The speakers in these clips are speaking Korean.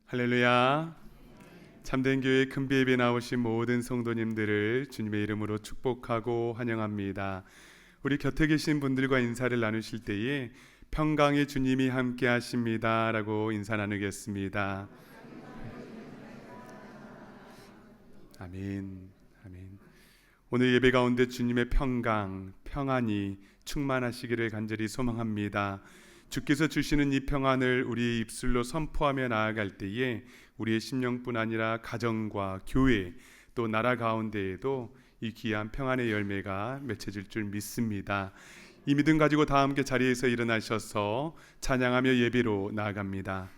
할렐루야. 참된 교회 큰비예배 나오신 모든 성도님들을 주님의 이름으로 축복하고 환영합니다. 우리 곁에 계신 분들과 인사를 나누실 때에 평강의 주님이 함께 하십니다 라고 인사 나누겠습니다. 아멘. 아멘. 오늘 예배 가운데 주님의 평강, 평안이 충만하시기를 간절히 소망합니다. 주께서 주시는 이 평안을 우리의 입술로 선포하며 나아갈 때에 우리의 심령뿐 아니라 가정과 교회 또 나라 가운데에도 이 귀한 평안의 열매가 맺혀질 줄 믿습니다. 이 믿음 가지고 다 함께 자리에서 일어나셔서 찬양하며 예배로 나아갑니다.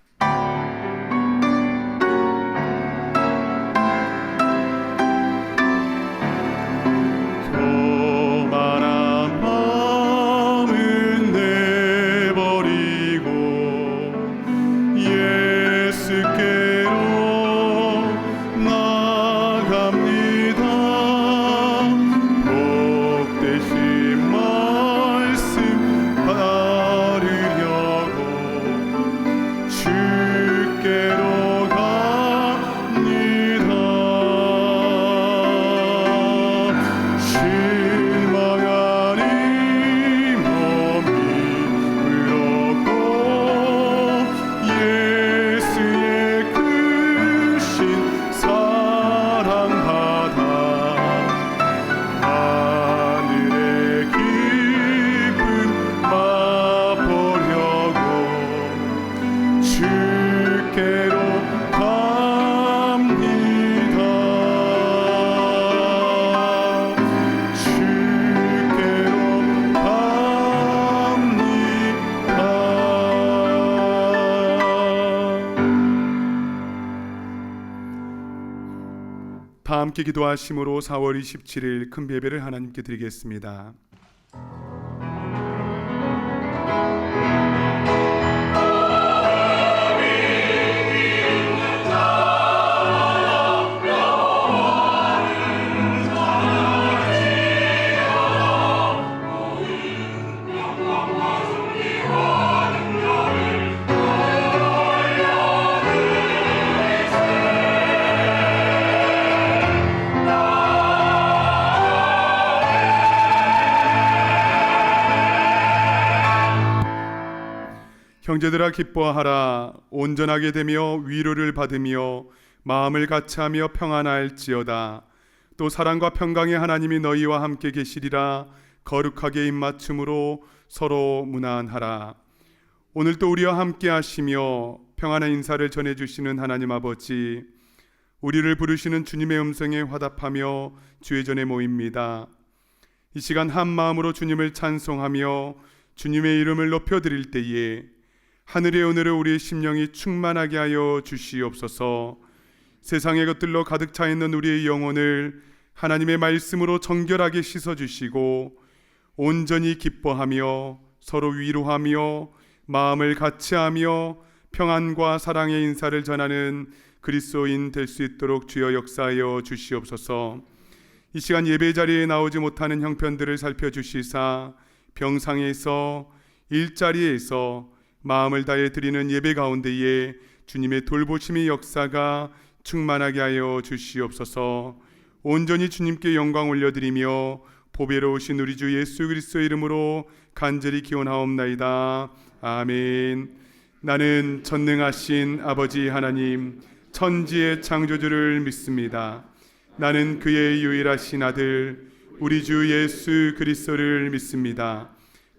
다 함께 기도하심으로 4월 27일 큰 예배를 하나님께 드리겠습니다. 형제들아 기뻐하라. 온전하게 되며 위로를 받으며 마음을 같이하며 평안할지어다. 또 사랑과 평강의 하나님이 너희와 함께 계시리라. 거룩하게 입맞춤으로 서로 무난하라. 오늘도 우리와 함께 하시며 평안의 인사를 전해주시는 하나님 아버지, 우리를 부르시는 주님의 음성에 화답하며 주의 전에 모입니다. 이 시간 한 마음으로 주님을 찬송하며 주님의 이름을 높여드릴 때에 하늘의 은혜로 우리의 심령이 충만하게 하여 주시옵소서. 세상의 것들로 가득 차 있는 우리의 영혼을 하나님의 말씀으로 정결하게 씻어주시고 온전히 기뻐하며 서로 위로하며 마음을 같이하며 평안과 사랑의 인사를 전하는 그리스도인 될 수 있도록 주여 역사하여 주시옵소서. 이 시간 예배 자리에 나오지 못하는 형편들을 살펴주시사 병상에서 일자리에서 마음을 다해 드리는 예배 가운데에 주님의 돌보심의 역사가 충만하게 하여 주시옵소서. 온전히 주님께 영광 올려드리며 보배로우신 우리 주 예수 그리스도의 이름으로 간절히 기원하옵나이다. 아멘. 나는 전능하신 아버지 하나님 천지의 창조주를 믿습니다. 나는 그의 유일하신 아들 우리 주 예수 그리스도를 믿습니다.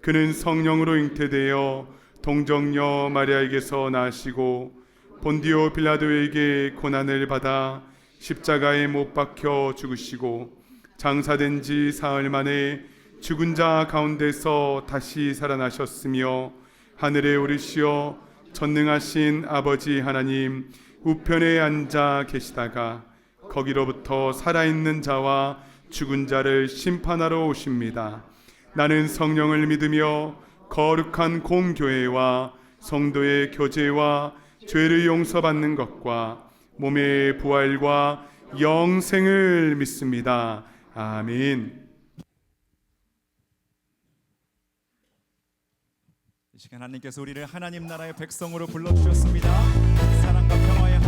그는 성령으로 잉태되어 동정녀 마리아에게서 나시고 본디오 빌라도에게 고난을 받아 십자가에 못 박혀 죽으시고 장사된 지 사흘 만에 죽은 자 가운데서 다시 살아나셨으며 하늘에 오르시어 전능하신 아버지 하나님 우편에 앉아 계시다가 거기로부터 살아있는 자와 죽은 자를 심판하러 오십니다. 나는 성령을 믿으며 거룩한 공교회와 성도의 교제와 죄를 용서받는 것과 몸의 부활과 영생을 믿습니다. 아멘. 이 시간 하나님께서 우리를 하나님 나라의 백성으로 불러주셨습니다. 사랑과 평화의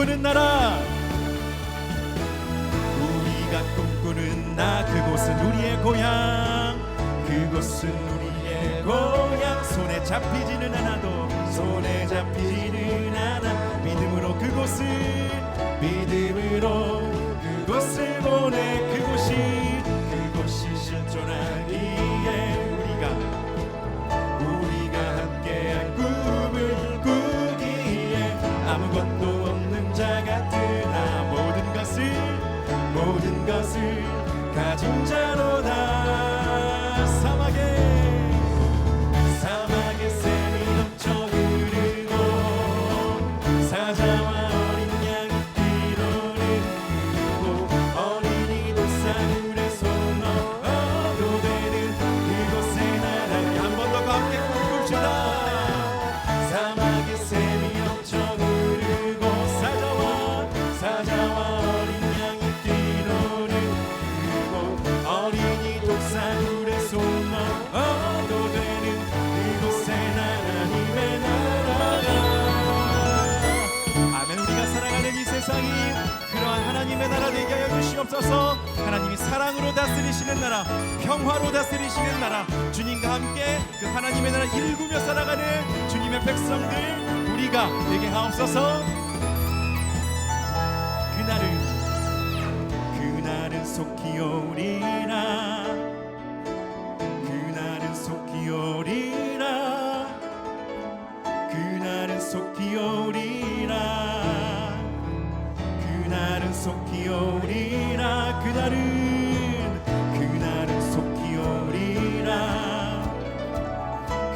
꿈꾸는 나라, 우리가 꿈꾸는 나, 그곳은 우리의 고향, 그곳은 우리의 고향. 손에 잡히지는 않아도, 손에 잡히지는 않아. 믿음으로 그곳을, 믿음으로 그곳을 보내. 그곳이 실존하기에 우리가 함께한 꿈을 꾸기에 아무것도 없는 자 같으나 모든 것을 가진 자로다. 사막에 샘이 넘쳐 흐르고 사자와 어린 양이 뛰노는 곳, 어린이도 싸늘에 손 넣어도 되는 그곳에 나를 한 번 더 함께 꿈꿉시다. 사막에 샘이 넘쳐 흐르고 사자와 어린 양이 뛰노는 그곳, 어린이 독사물에 손 넣어도 되는 그곳에 하나님의 나라가. 아멘. 우리가 살아가는 이 세상이 그러한 하나님의 나라 되게 하여 주시옵소서. 하나님이 사랑으로 다스리시는 나라, 평화로 다스리시는 나라, 주님과 함께 그 하나님의 나라 일구며 살아가는 주님의 백성들 우리가 되게 하옵소서. 그날은 속히 오리라. 그날은 속히 오리라. 그날은 속히 오리라. 그날은 속히 오리라. 그날은 속히 오리라.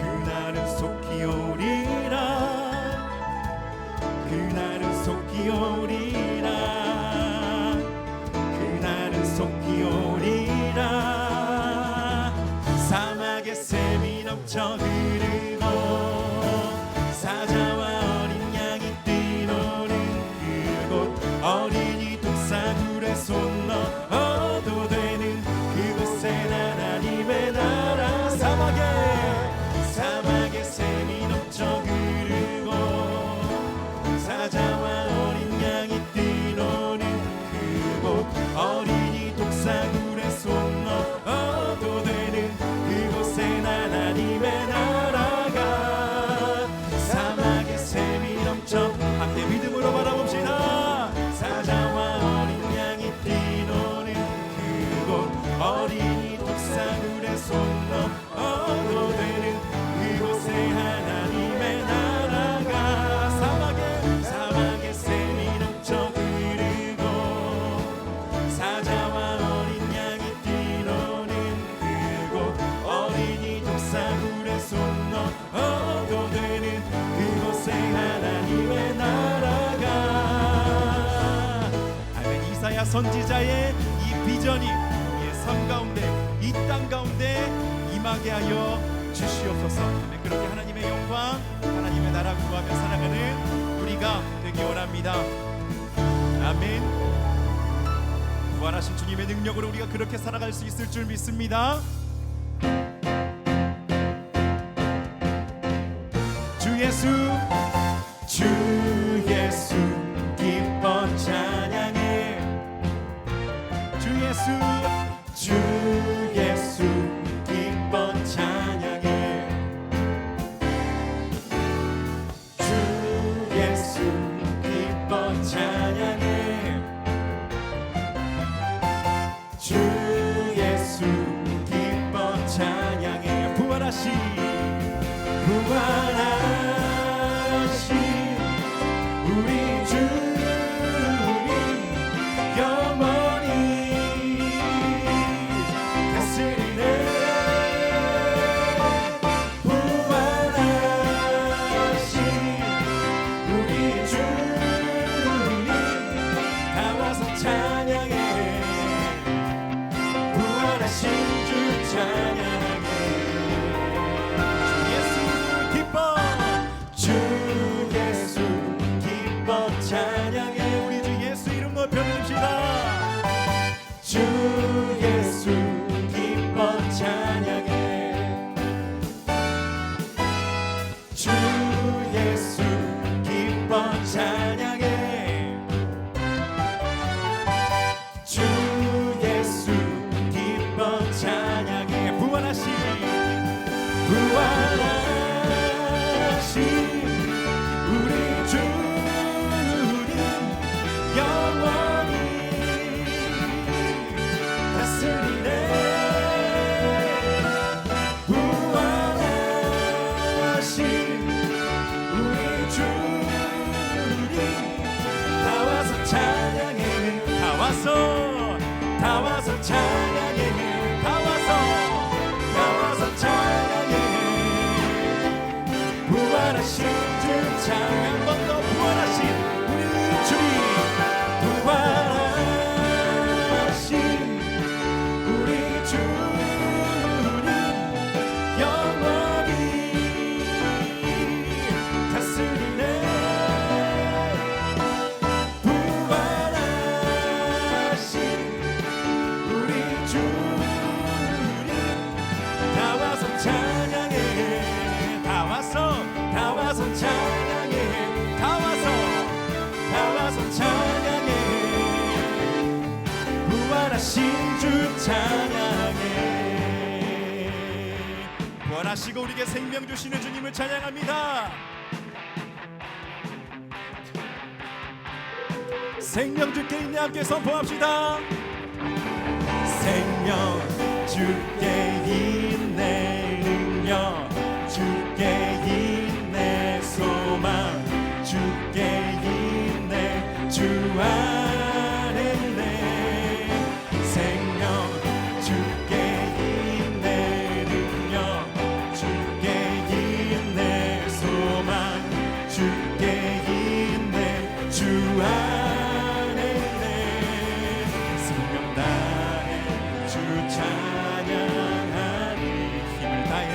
그날은 속히 오리라. 그날은 속히 오리라. 그날은 속히 오리라. 사막에 샘이 넘쳐 흐르고 사자와 어린 양이 뛰노는 그곳, 어린이 독사물에 손 넣어도 되는 그곳에 하나님의 나라. 사막에 샘이 넘쳐 흐르고 사자와 어린 양이 뛰노는 그곳, 어린이 독사물에 손 넣어도 되는 그곳에 하나님의 나라가. 사막에 샘이 넘쳐, 함께 믿음으로 바라봅시다. 사자와 어린 양이 뛰노는 그곳, 어린이 독사물에 손 넣어도 되는 그곳에 하나님의 나라가. 사막에 샘이 넘쳐 흐르고 사자와 어린 양이 뛰노는 그곳, 어린이 독사물에 손 넣어도 되는 그곳에 하나님의 나라가. 아멘. 이사야 선지자의 이 비전이 우리의 삶 가운데, 이 땅 가운데 임하게 하여 주시옵소서. 아멘. 그렇게 하나님의 영광, 하나님의 나라 구하며 살아가는 우리가 되기 원합니다. 아멘. 부활하신 주님의 능력으로 우리가 그렇게 살아갈 수 있을 줄 믿습니다. 주 예수 기뻐 찬양해. 주 예수 기뻐 찬양해. 주 예수 기뻐 찬양해. 주 예수 기뻐 찬양해. 부활하신 우리 주님 영원히 다스리네. 부활하신 우리 주님 다 와서 찬양해. 부활하신 주 찬양해. 주 예수 기뻐 부활하신 주 찬양 한 번 더 부활하신 우리 주님 부활하신 우리 주님 영원히 다스리네 부활하신 우리 주님 다 와서 찬양해 다 와서 찬양해 다 와서 찬양해 부활하신 주 찬양해 부활하시고 우리에게 생명 주시는 주님을 찬양합니다. 생명 주께 있네 함께 선포합시다. 생명 주께 있네 능력 주께 있네 소망 주께 있네 주 안에 있네 생명 주께 있네 능력 주께 있네 소망 주께 있네 주 안에 있네 생명 다해 주 찬양하니 힘을 다해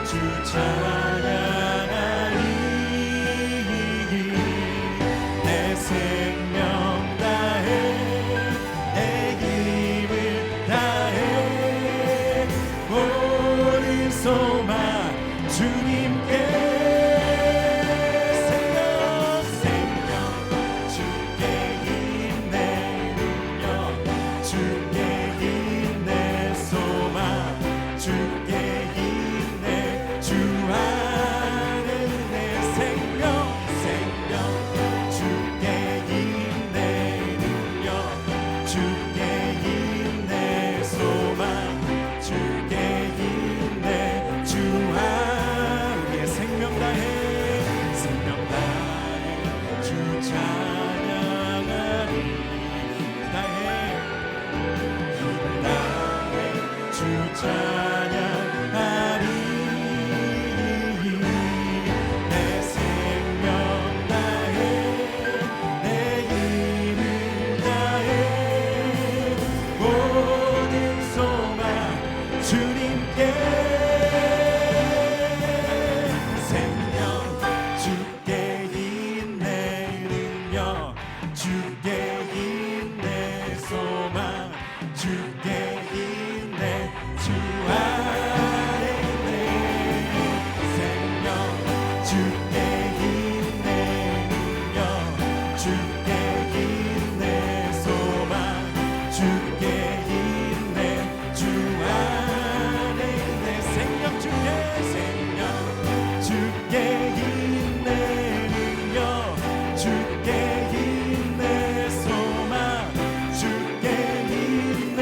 주 찬양하니 내 생명 다해 내 힘을 다해 모든 소망 주님께 생명 주께 있네 능력 주께 있네 소망 주께 있네 주 안에 내 생명 주께 있네 능력 주께 있네 소망 주께 있네 주 안에 생명 다해 주 찬양하니 다해 주 찬양하니 내 생명 다해 내 힘을 다해 모든 소망 주님께 생명 주께 있네 능력 주께 있네 소망 주께 있네 주 안에 있네 생명 주께 있네 능력 주께 있네 소망 주께 있네 주 안에 있네 생명 주께 있네 능력 주께 있네 소망 주께 있네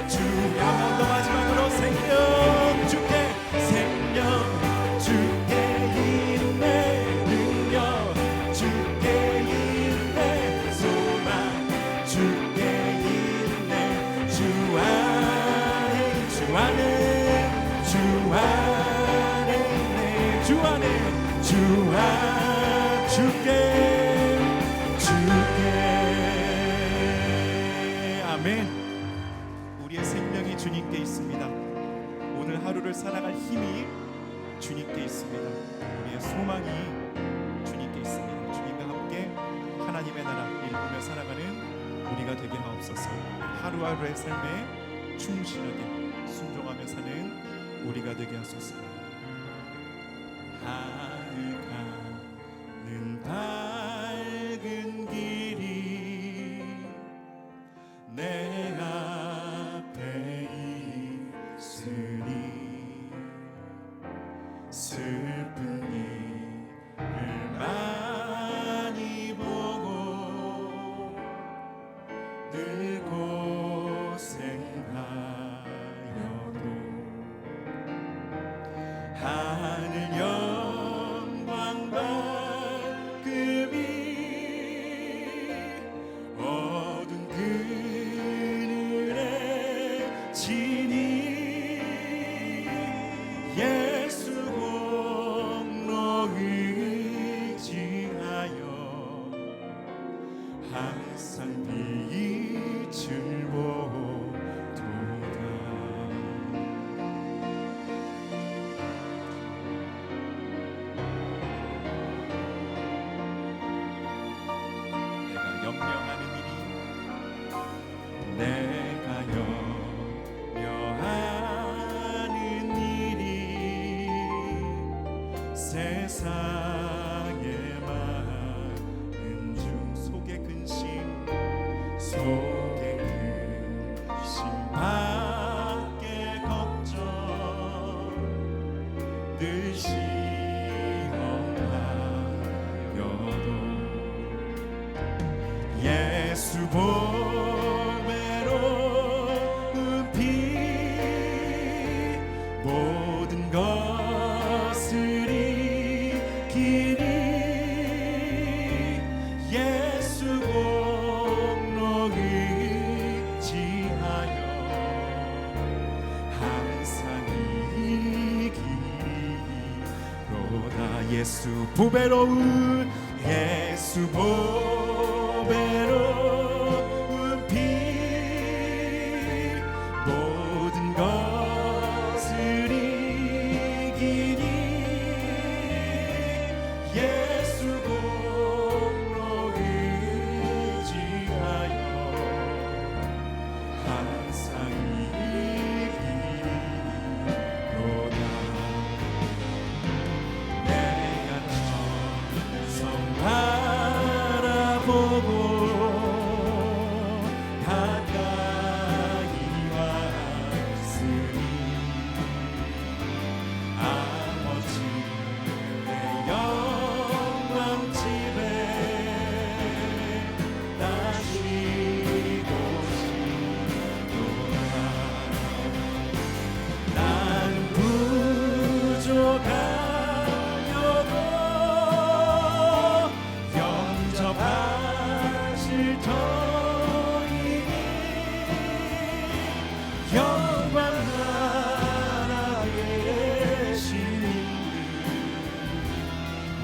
주 한 번 더 마지막으로 생명 주께 있네 능력 주께 있네 소망 주께 있네 주 안에 있네 주께 아멘. 우리의 생명이 주님께 있습니다. 오늘 하루를 살아갈 힘이 주님께 있습니다. 우리의 소망이 주님께 있습니다. 주님과 함께 하나님의 나라 일구며 살아가는 우리가 되게 하옵소서. 하루하루의 삶에 충실하게 순종하며 사는 우리가 되게 하소서. 하늘가는 밝은 길이 내 앞에 있으니 슬픈 일을 많이 보고 늘 고생하여도 하늘 영광 밝음이 어두운 그늘에 지니 세상의 많은 중 속에 근심 밖에 걱정 늘 시험하여도 예수 보배로운 피 모든 것을 이기니 예수 공로 의지하여 항상 이기리로다. 예수 보배로운 피 모든 것을 이기니 예수 공로 의지하여 항상 이기리로다. 내가 천성 바라보고 가까이 왔으니 아버지 내 영광 집에 다시 오시도다. 나는 부족하여도 영접하실 터이니 영광 나라에 계시는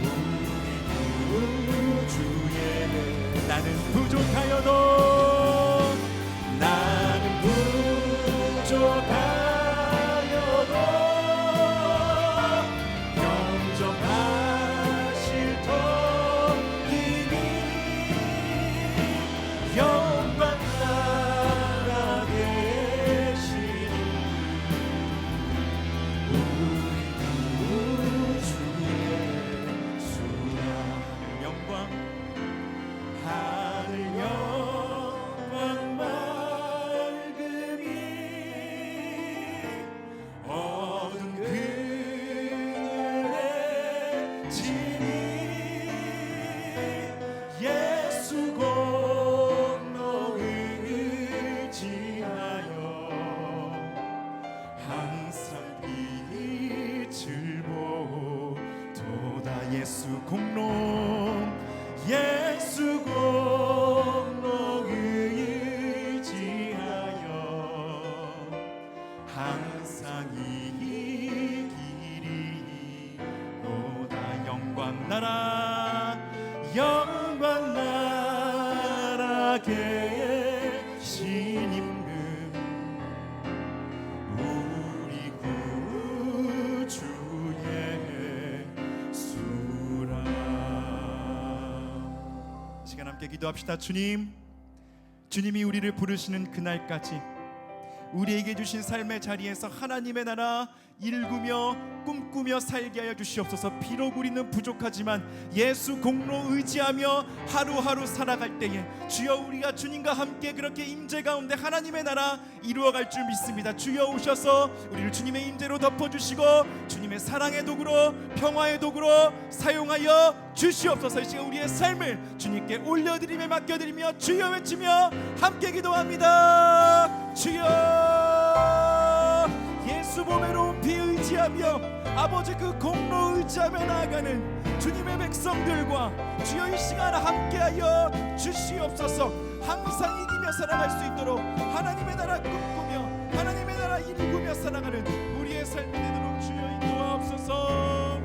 우리 구주의 나는 부족하여도 영접하실 터이니 영광 나라 계시는 우리 구주의 수라. 영광 하늘 영광 맑음이 어두운 그늘에 지니 예수 공로 의지하여 항상 빛을 보도다. 예수 공로 의지하여 항상 이기리로다. 영광 나라 계신 임금 우리 구주의 수라. 시간 함께 기도합시다. 주님이 우리를 부르시는 그날까지 우리에게 주신 삶의 자리에서 하나님의 나라 일구며 꿈꾸며 살게 하여 주시옵소서. 비록 우리는 부족하지만 예수 공로 의지하며 하루하루 살아갈 때에 주여 우리가 주님과 함께 그렇게 임재 가운데 하나님의 나라 이루어갈 줄 믿습니다. 주여 오셔서 우리를 주님의 임재로 덮어주시고 주님의 사랑의 도구로 평화의 도구로 사용하여 주시옵소서. 이 시간 우리의 삶을 주님께 올려드리며 맡겨드리며 주여 외치며 함께 기도합니다. 주여 예수 보배로운 피 의지하며 아버지 그 공로 의지하며 나아가는 주님의 백성들과 주여 이 시간 함께하여 주시옵소서. 항상 이기며 살아갈 수 있도록 하나님의 나라 꿈꾸며 하나님의 나라 일구며 살아가는 우리의 삶이 되도록 주여 인도하옵소서.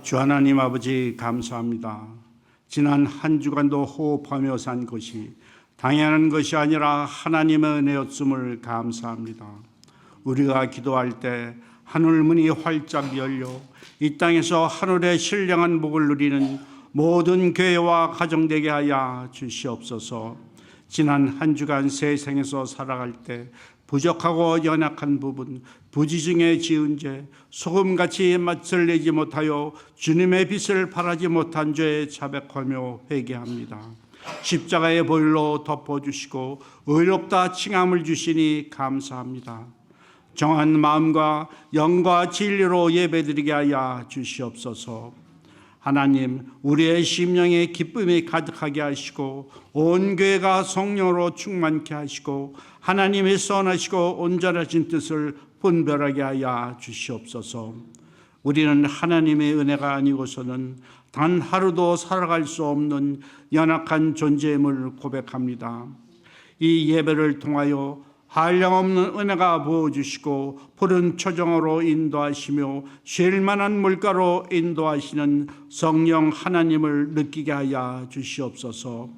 주 하나님 아버지 감사합니다. 지난 한 주간도 호흡하며 산 것이 당연한 것이 아니라 하나님의 은혜였음을 감사합니다. 우리가 기도할 때 하늘 문이 활짝 열려 이 땅에서 하늘의 신령한 복을 누리는 모든 교회와 가정 되게 하여 주시옵소서. 지난 한 주간 세상에서 살아갈 때 부족하고 연약한 부분, 부지중에 지은 죄, 소금같이 맛을 내지 못하여 주님의 빛을 발하지 못한 죄에 자백하며 회개합니다. 십자가의 보혈로 덮어주시고 의롭다 칭함을 주시니 감사합니다. 정한 마음과 영과 진리로 예배드리게 하여 주시옵소서. 하나님, 우리의 심령에 기쁨이 가득하게 하시고 온 교회가 성령으로 충만케 하시고 하나님의 선하시고 온전하신 뜻을 분별하게 하여 주시옵소서. 우리는 하나님의 은혜가 아니고서는 단 하루도 살아갈 수 없는 연약한 존재임을 고백합니다. 이 예배를 통하여 한량없는 은혜가 부어주시고 푸른 초정으로 인도하시며 쉴만한 물가로 인도하시는 성령 하나님을 느끼게 하여 주시옵소서.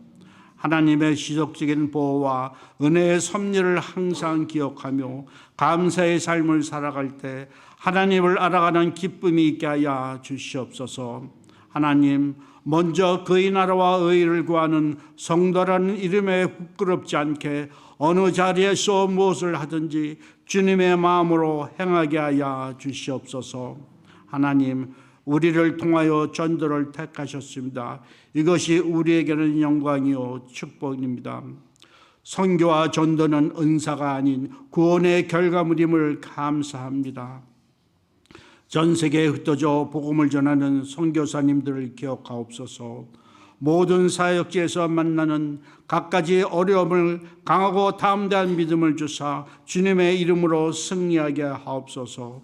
하나님의 지속적인 보호와 은혜의 섭리를 항상 기억하며 감사의 삶을 살아갈 때 하나님을 알아가는 기쁨이 있게 하여 주시옵소서. 하나님, 먼저 그의 나라와 의를 구하는 성도라는 이름에 부끄럽지 않게 어느 자리에서 무엇을 하든지 주님의 마음으로 행하게 하여 주시옵소서. 하나님, 우리를 통하여 전도를 택하셨습니다. 이것이 우리에게는 영광이요 축복입니다. 선교와 전도는 은사가 아닌 구원의 결과물임을 감사합니다. 전 세계에 흩어져 복음을 전하는 선교사님들을 기억하옵소서. 모든 사역지에서 만나는 갖가지 어려움을 강하고 담대한 믿음을 주사 주님의 이름으로 승리하게 하옵소서.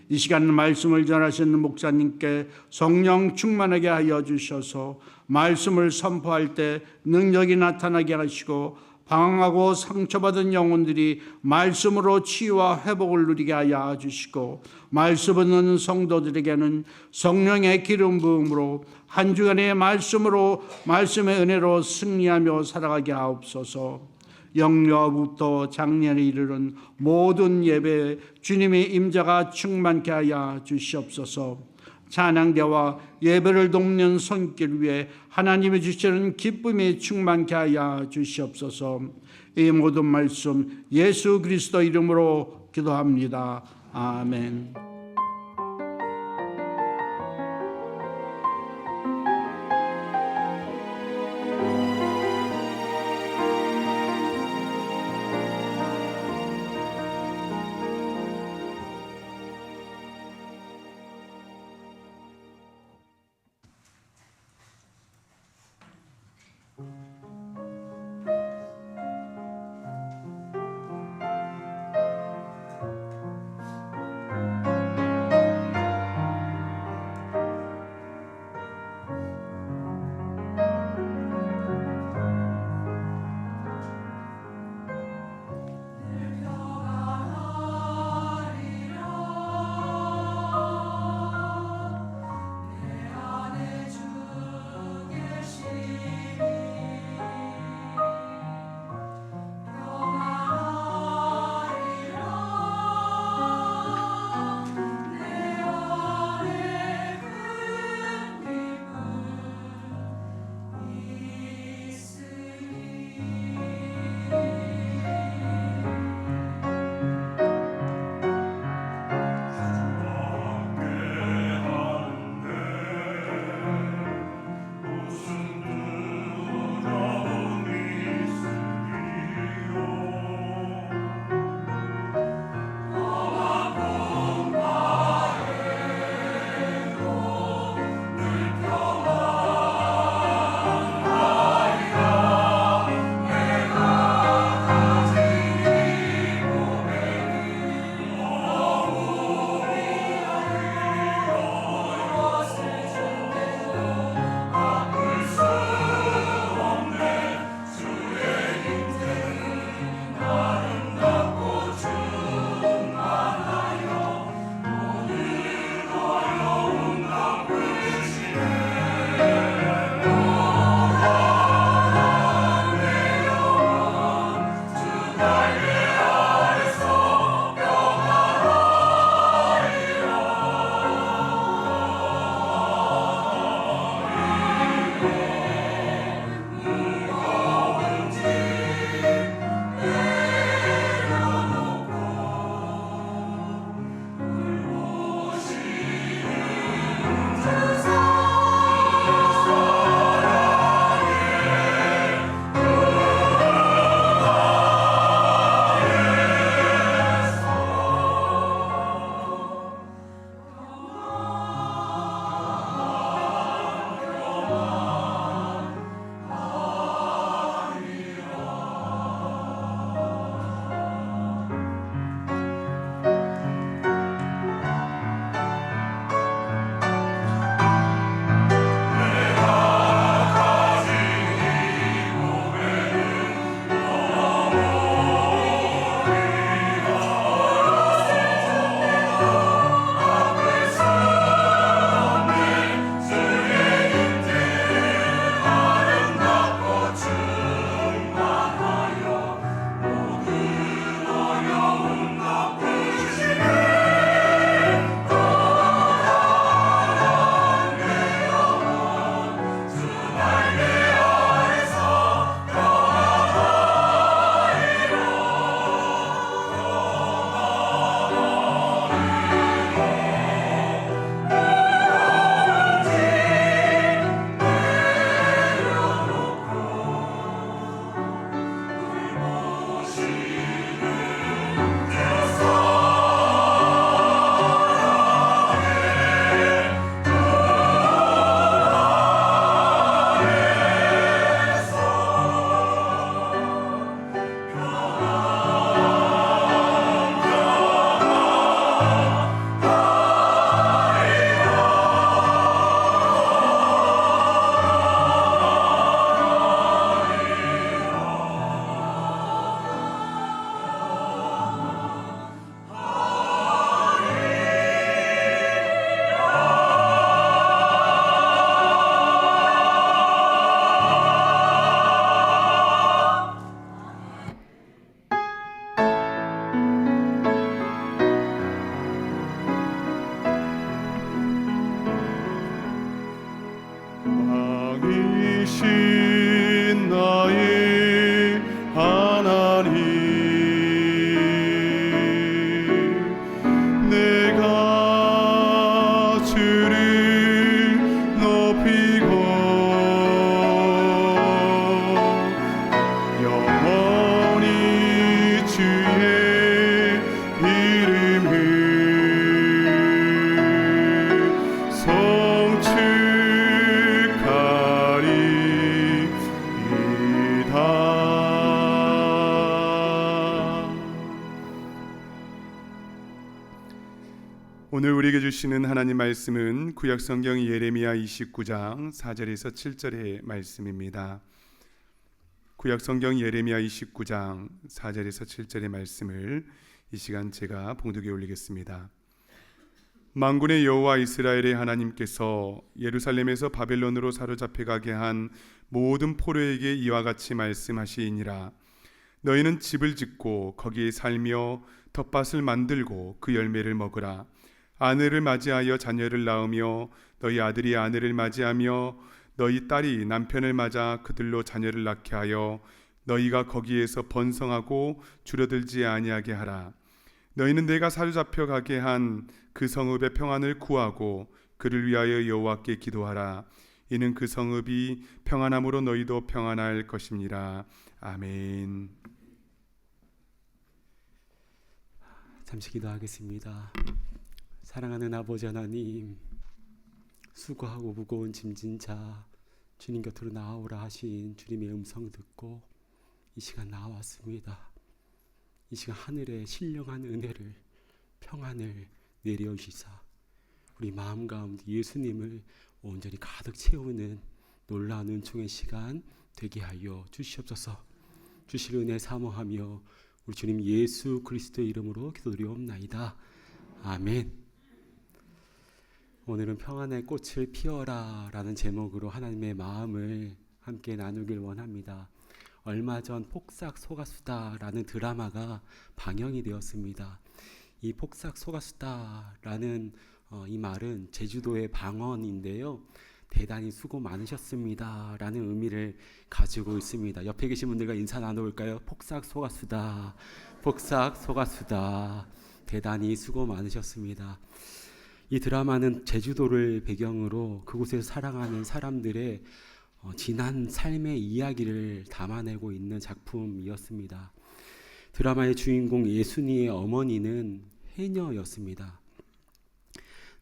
이 시간 말씀을 전하시는 목사님께 성령 충만하게 하여 주셔서 말씀을 선포할 때 능력이 나타나게 하시고 방황하고 상처받은 영혼들이 말씀으로 치유와 회복을 누리게 하여 주시고 말씀 듣는 성도들에게는 성령의 기름 부음으로 한 주간의 말씀으로 말씀의 은혜로 승리하며 살아가게 하옵소서. 영여부터 작년에 이르는 모든 예배에 주님의 임재가 충만케 하여 주시옵소서. 찬양대와 예배를 돕는 손길 위에 하나님이 주시는 기쁨이 충만케 하여 주시옵소서. 이 모든 말씀 예수 그리스도 이름으로 기도합니다. 아멘. 오늘 우리에게 주시는 하나님 말씀은 구약성경 예레미야 29장 4절에서 7절의 말씀입니다. 구약성경 예레미야 29장 4절에서 7절의 말씀을 이 시간 제가 봉독에 올리겠습니다. 만군의 여호와 이스라엘의 하나님께서 예루살렘에서 바벨론으로 사로잡혀 가게 한 모든 포로에게 이와 같이 말씀하시니라. 너희는 집을 짓고 거기에 살며 텃밭을 만들고 그 열매를 먹으라. 아내를 맞이하여 자녀를 낳으며 너희 아들이 아내를 맞이하며 너희 딸이 남편을 맞아 그들로 자녀를 낳게 하여 너희가 거기에서 번성하고 줄어들지 아니하게 하라. 너희는 내가 사로잡혀 가게 한 그 성읍의 평안을 구하고 그를 위하여 여호와께 기도하라. 이는 그 성읍이 평안함으로 너희도 평안할 것입니다. 아멘. 잠시 기도하겠습니다. 사랑하는 아버지 하나님, 수고하고 무거운 짐진 자 주님 곁으로 나아오라 하신 주님의 음성 듣고 이 시간 나왔습니다. 이 시간 하늘의 신령한 은혜를, 평안을 내려주시사 우리 마음 가운데 예수님을 온전히 가득 채우는 놀라운 은총의 시간 되게 하여 주시옵소서. 주실 은혜 사모하며 우리 주님 예수 그리스도의 이름으로 기도드리옵나이다. 아멘. 오늘은 평안의 꽃을 피워라 라는 제목으로 하나님의 마음을 함께 나누길 원합니다. 얼마 전 폭삭 소가수다 라는 드라마가 방영이 되었습니다. 이 폭삭 소가수다 라는 이 말은 제주도의 방언인데요, 대단히 수고 많으셨습니다 라는 의미를 가지고 있습니다. 옆에 계신 분들과 인사 나눠볼까요? 폭삭 소가수다, 폭삭 소가수다. 대단히 수고 많으셨습니다. 이 드라마는 제주도를 배경으로 그곳에서 살아가는 사람들의 지난 삶의 이야기를 담아내고 있는 작품이었습니다. 드라마의 주인공 예순이의 어머니는 해녀였습니다.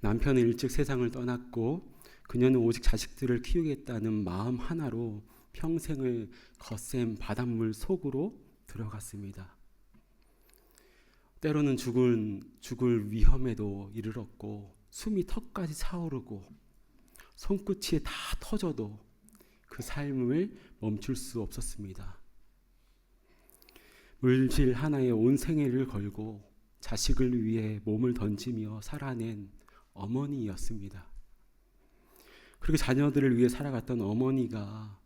남편은 일찍 세상을 떠났고 그녀는 오직 자식들을 키우겠다는 마음 하나로 평생을 거센 바닷물 속으로 들어갔습니다. 때로는 죽을 위험에도 이르렀고 숨이 턱까지 차오르고 손끝이 다 터져도 그 삶을 멈출 수 없었습니다. 물질 하나에 온 생애를 걸고 자식을 위해 몸을 던지며 살아낸 어머니였습니다. 그리고 자녀들을 위해 살아갔던 어머니가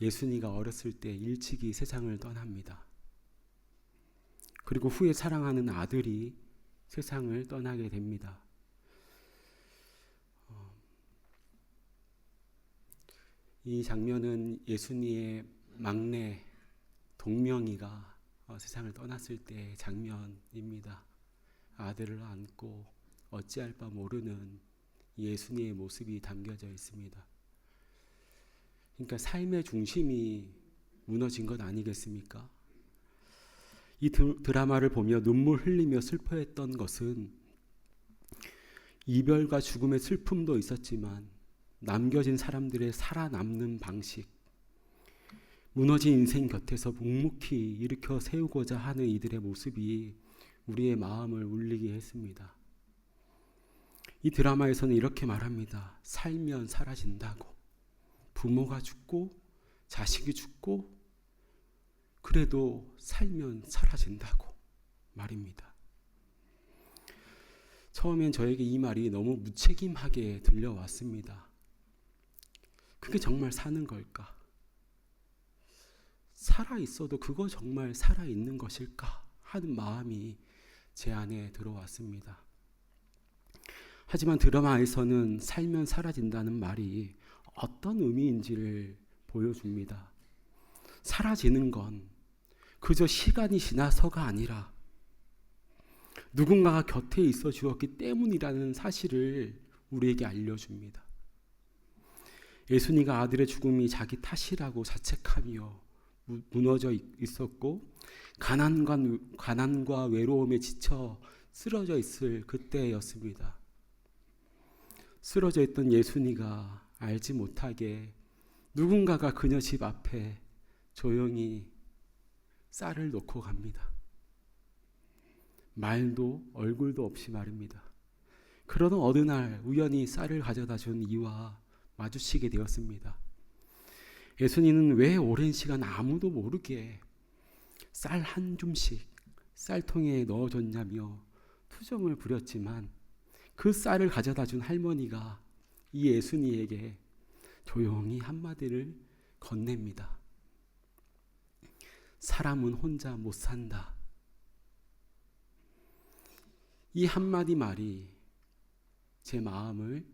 예순이가 어렸을 때 일찍이 세상을 떠납니다. 그리고 후에 사랑하는 아들이 세상을 떠나게 됩니다. 이 장면은 예순이의 막내 동명이가 세상을 떠났을 때의 장면입니다. 아들을 안고 어찌할 바 모르는 예순이의 모습이 담겨져 있습니다. 그러니까 삶의 중심이 무너진 것 아니겠습니까? 이 드라마를 보며 눈물 흘리며 슬퍼했던 것은 이별과 죽음의 슬픔도 있었지만 남겨진 사람들의 살아남는 방식, 무너진 인생 곁에서 묵묵히 일으켜 세우고자 하는 이들의 모습이 우리의 마음을 울리게 했습니다. 이 드라마에서는 이렇게 말합니다. 살면 사라진다고. 부모가 죽고 자식이 죽고 그래도 살면 사라진다고 말입니다. 처음엔 저에게 이 말이 너무 무책임하게 들려왔습니다. 그게 정말 사는 걸까? 살아있어도 그거 정말 살아있는 것일까? 하는 마음이 제 안에 들어왔습니다. 하지만 드라마에서는 살면 사라진다는 말이 어떤 의미인지를 보여줍니다. 사라지는 건 그저 시간이 지나서가 아니라 누군가가 곁에 있어 주었기 때문이라는 사실을 우리에게 알려줍니다. 예순이가 아들의 죽음이 자기 탓이라고 자책하며 무너져 있었고 가난과 외로움에 지쳐 쓰러져 있을 그때였습니다. 쓰러져 있던 예순이가 알지 못하게 누군가가 그녀 집 앞에 조용히 쌀을 놓고 갑니다. 말도 얼굴도 없이 말입니다. 그러던 어느 날 우연히 쌀을 가져다 준 이와 마주치게 되었습니다. 예수님은 왜 오랜 시간 아무도 모르게 쌀 한 줌씩 쌀통에 넣어줬냐며 투정을 부렸지만 그 쌀을 가져다 준 할머니가 이 예수님에게 조용히 한마디를 건넵니다. 사람은 혼자 못 산다. 이 한마디 말이 제 마음을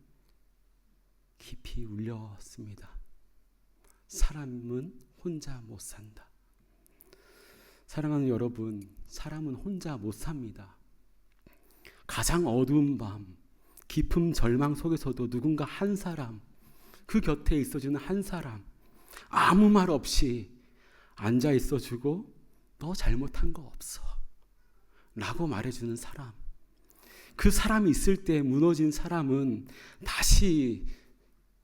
깊이 울렸습니다. 사람은 혼자 못 산다. 사랑하는 여러분, 사람은 혼자 못 삽니다. 가장 어두운 밤, 깊은 절망 속에서도 누군가 한 사람, 그 곁에 있어주는 한 사람, 아무 말 없이 앉아 있어주고 너 잘못한 거 없어 라고 말해주는 사람, 그 사람이 있을 때 무너진 사람은 다시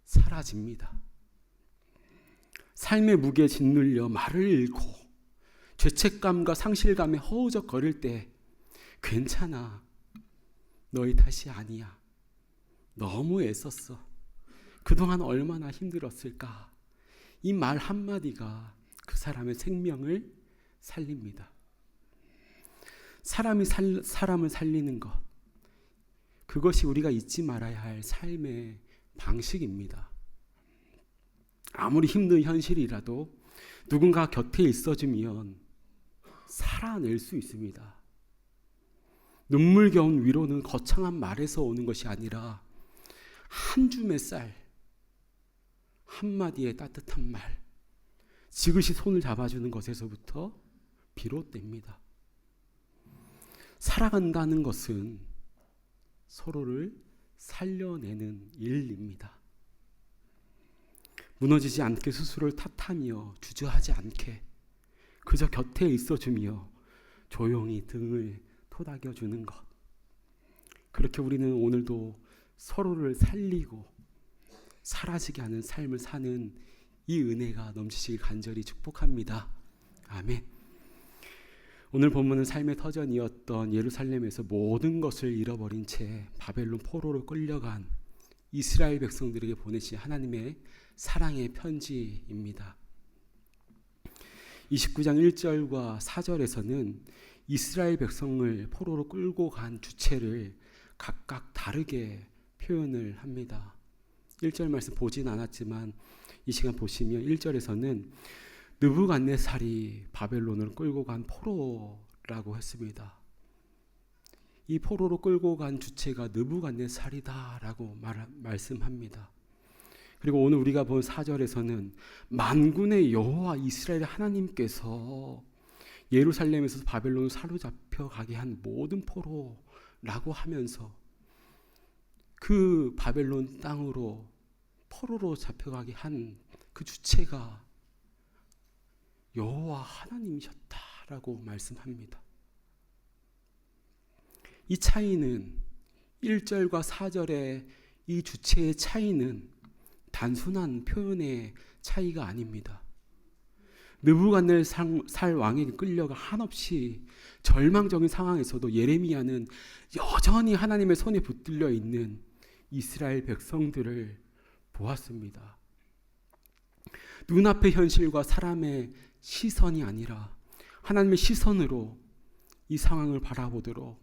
사라집니다. 삶의 무게에 짓눌려 말을 잃고 죄책감과 상실감에 허우적거릴 때 괜찮아, 너희 탓이 아니야, 너무 애썼어, 그동안 얼마나 힘들었을까, 이 말 한마디가 그 사람의 생명을 살립니다. 사람이 사람을 살리는 것, 그것이 우리가 잊지 말아야 할 삶의 방식입니다. 아무리 힘든 현실이라도 누군가 곁에 있어주면 살아낼 수 있습니다. 눈물겨운 위로는 거창한 말에서 오는 것이 아니라 한 줌의 쌀, 한마디의 따뜻한 말, 지그시 손을 잡아주는 것에서부터 비롯됩니다. 살아간다는 것은 서로를 살려내는 일입니다. 무너지지 않게 스스로를 탓하며 주저하지 않게 그저 곁에 있어주며 조용히 등을 토닥여주는 것. 그렇게 우리는 오늘도 서로를 살리고 사라지게 하는 삶을 사는 이 은혜가 넘치시길 간절히 축복합니다. 아멘. 오늘 본문은 삶의 터전이었던 예루살렘에서 모든 것을 잃어버린 채 바벨론 포로로 끌려간 이스라엘 백성들에게 보내신 하나님의 사랑의 편지입니다. 29장 1절과 4절에서는 이스라엘 백성을 포로로 끌고 간 주체를 각각 다르게 표현을 합니다. 1절 말씀 보진 않았지만 이 시간 보시면 1절에서는 느부갓네살이 바벨론을 끌고 간 포로라고 했습니다. 이 포로로 끌고 간 주체가 느부갓네살이다라고 말씀합니다. 그리고 오늘 우리가 본 4절에서는 만군의 여호와 이스라엘 하나님께서 예루살렘에서 바벨론을 사로잡혀 가게 한 모든 포로라고 하면서 그 바벨론 땅으로 포로로 잡혀가게 한 그 주체가 여호와 하나님이셨다라고 말씀합니다. 이 차이는 1절과 4절의 이 주체의 차이는 단순한 표현의 차이가 아닙니다. 느부갓네살 왕에게 끌려가 한없이 절망적인 상황에서도 예레미야는 여전히 하나님의 손에 붙들려 있는 이스라엘 백성들을 보았습니다. 눈앞의 현실과 사람의 시선이 아니라 하나님의 시선으로 이 상황을 바라보도록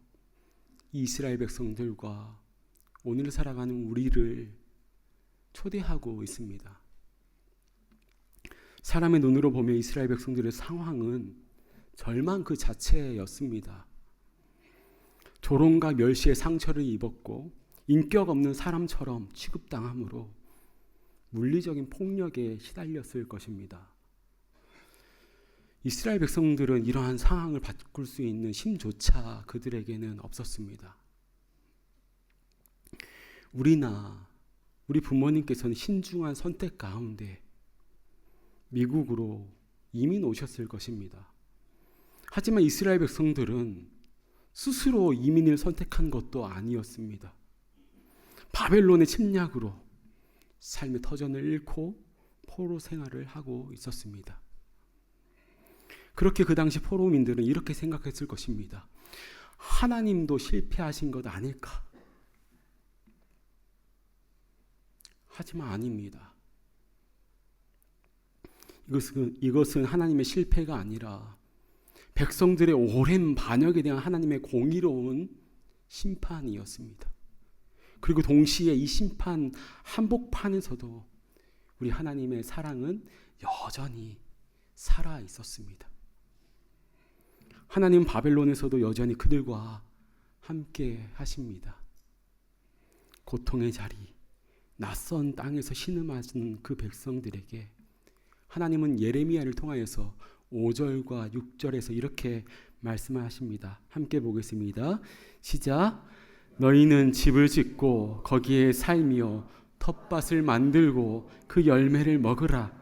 이 이스라엘 백성들과 오늘 살아가는 우리를 초대하고 있습니다. 사람의 눈으로 보면 이스라엘 백성들의 상황은 절망 그 자체였습니다. 조롱과 멸시의 상처를 입었고 인격 없는 사람처럼 취급당함으로 물리적인 폭력에 시달렸을 것입니다. 이스라엘 백성들은 이러한 상황을 바꿀 수 있는 힘조차 그들에게는 없었습니다. 우리 부모님께서는 신중한 선택 가운데 미국으로 이민 오셨을 것입니다. 하지만 이스라엘 백성들은 스스로 이민을 선택한 것도 아니었습니다. 바벨론의 침략으로 삶의 터전을 잃고 포로 생활을 하고 있었습니다. 그렇게 그 당시 포로민들은 이렇게 생각했을 것입니다. 하나님도 실패하신 것 아닐까? 하지만 아닙니다. 이것은 하나님의 실패가 아니라 백성들의 오랜 반역에 대한 하나님의 공의로운 심판이었습니다. 그리고 동시에 이 심판 한복판에서도 우리 하나님의 사랑은 여전히 살아 있었습니다. 하나님 바벨론에서도 여전히 그들과 함께 하십니다. 고통의 자리, 낯선 땅에서 신음하는 그 백성들에게 하나님은 예레미야를 통하여서 5절과 6절에서 이렇게 말씀하십니다. 함께 보겠습니다. 시작. 너희는 집을 짓고 거기에 살며 텃밭을 만들고 그 열매를 먹으라.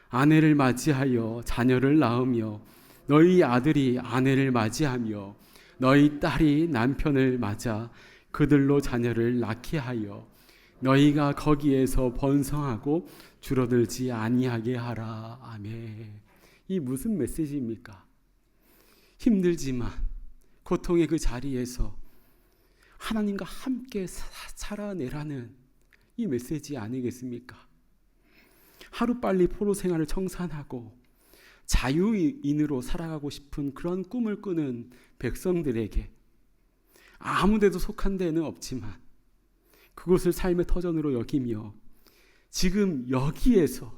아내를 맞이하여 자녀를 낳으며 너희 아들이 아내를 맞이하며 너희 딸이 남편을 맞아 그들로 자녀를 낳게 하여 너희가 거기에서 번성하고 줄어들지 아니하게 하라. 아멘. 이 무슨 메시지입니까? 힘들지만 고통의 그 자리에서 하나님과 함께 살아내라는 이 메시지 아니겠습니까? 하루빨리 포로 생활을 청산하고 자유인으로 살아가고 싶은 그런 꿈을 꾸는 백성들에게 아무 데도 속한 데는 없지만 그곳을 삶의 터전으로 여기며 지금 여기에서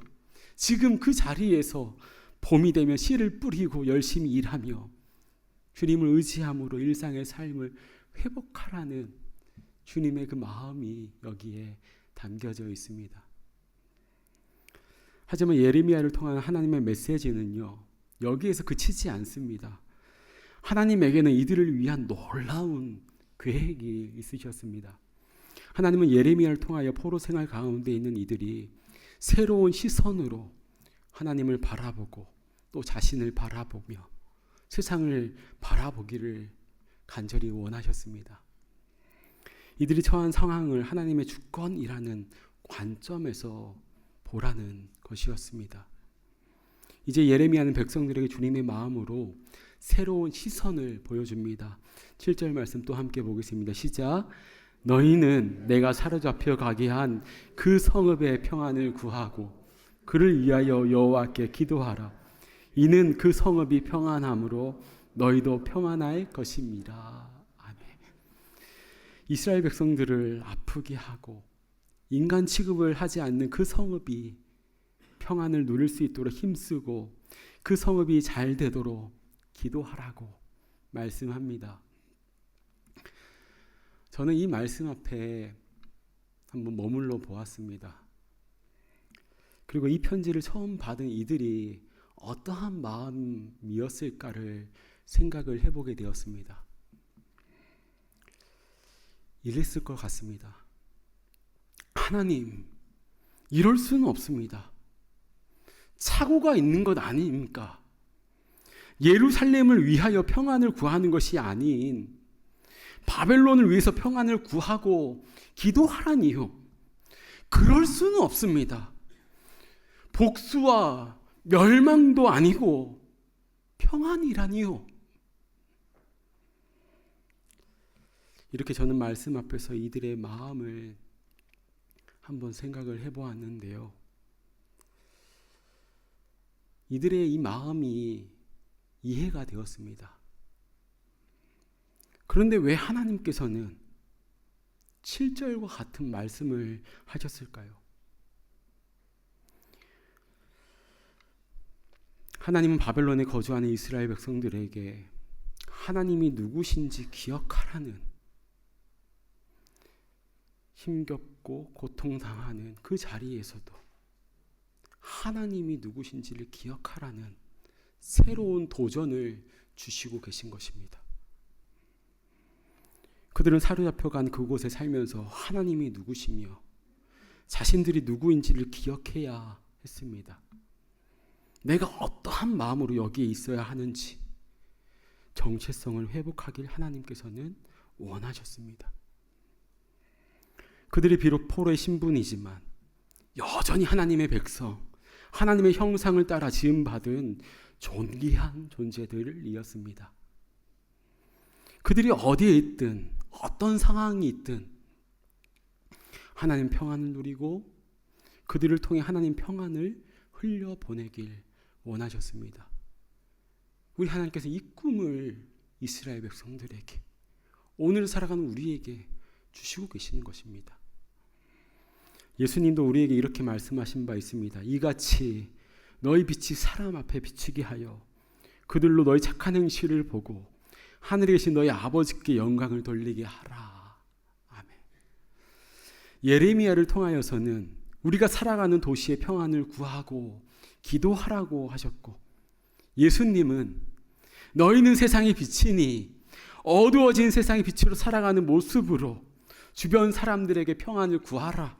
지금 그 자리에서 봄이 되면 씨를 뿌리고 열심히 일하며 주님을 의지함으로 일상의 삶을 회복하라는 주님의 그 마음이 여기에 담겨져 있습니다. 하지만 예레미야를 통한 하나님의 메시지는요, 여기에서 그치지 않습니다. 하나님에게는 이들을 위한 놀라운 계획이 있으셨습니다. 하나님은 예레미야를 통하여 포로 생활 가운데 있는 이들이 새로운 시선으로 하나님을 바라보고 또 자신을 바라보며 세상을 바라보기를 간절히 원하셨습니다. 이들이 처한 상황을 하나님의 주권이라는 관점에서 보라는 것이었습니다. 이제 예레미야는 백성들에게 주님의 마음으로 새로운 시선을 보여줍니다. 7절 말씀 또 함께 보겠습니다. 시작. 너희는 내가 사로잡혀 가게 한 그 성읍의 평안을 구하고 그를 위하여 여호와께 기도하라. 이는 그 성읍이 평안함으로 너희도 평안할 것입니다. 아멘. 이스라엘 백성들을 아프게 하고 인간 취급을 하지 않는 그 성읍이 평안을 누릴 수 있도록 힘쓰고 그 성읍이 잘 되도록 기도하라고 말씀합니다. 저는 이 말씀 앞에 한번 머물러 보았습니다. 그리고 이 편지를 처음 받은 이들이 어떠한 마음이었을까를 생각을 해보게 되었습니다. 이랬을 것 같습니다. 하나님, 이럴 수는 없습니다. 착오가 있는 것 아닙니까? 예루살렘을 위하여 평안을 구하는 것이 아닌 바벨론을 위해서 평안을 구하고 기도하라니요. 그럴 수는 없습니다. 복수와 멸망도 아니고 평안이라니요. 이렇게 저는 말씀 앞에서 이들의 마음을 한번 생각을 해보았는데요. 이들의 이 마음이 이해가 되었습니다. 그런데 왜 하나님께서는 7절과 같은 말씀을 하셨을까요? 하나님은 바벨론에 거주하는 이스라엘 백성들에게 하나님이 누구신지 기억하라는, 힘겹고 고통당하는 그 자리에서도 하나님이 누구신지를 기억하라는 새로운 도전을 주시고 계신 것입니다. 그들은 사로잡혀간 그곳에 살면서 하나님이 누구시며 자신들이 누구인지를 기억해야 했습니다. 내가 어떠한 마음으로 여기에 있어야 하는지 정체성을 회복하길 하나님께서는 원하셨습니다. 그들이 비록 포로의 신분이지만 여전히 하나님의 백성, 하나님의 형상을 따라 지음받은 존귀한 존재들이었습니다. 그들이 어디에 있든 어떤 상황이 있든 하나님 평안을 누리고 그들을 통해 하나님 평안을 흘려보내길 원하셨습니다. 우리 하나님께서 이 꿈을 이스라엘 백성들에게, 오늘 살아가는 우리에게 주시고 계시는 것입니다. 예수님도 우리에게 이렇게 말씀하신 바 있습니다. 이같이 너희 빛이 사람 앞에 비치게 하여 그들로 너희 착한 행실을 보고 하늘에 계신 너희 아버지께 영광을 돌리게 하라. 아멘. 예레미야를 통하여서는 우리가 살아가는 도시의 평안을 구하고 기도하라고 하셨고, 예수님은 너희는 세상의 빛이니 어두워진 세상의 빛으로 살아가는 모습으로 주변 사람들에게 평안을 구하라.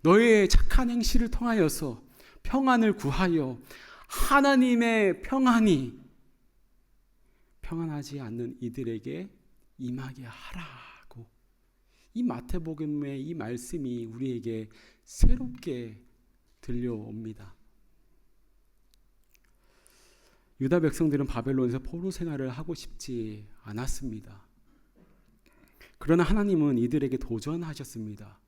너희의 착한 행실을 통하여서 평안을 구하여 하나님의 평안이 평안하지 않는 이들에게 임하게 하라고, 이 마태복음의 이 말씀이 우리에게 새롭게 들려옵니다. 유다 백성들은 바벨론에서 포로 생활을 하고 싶지 않았습니다. 그러나 하나님은 이들에게 도전하셨습니다.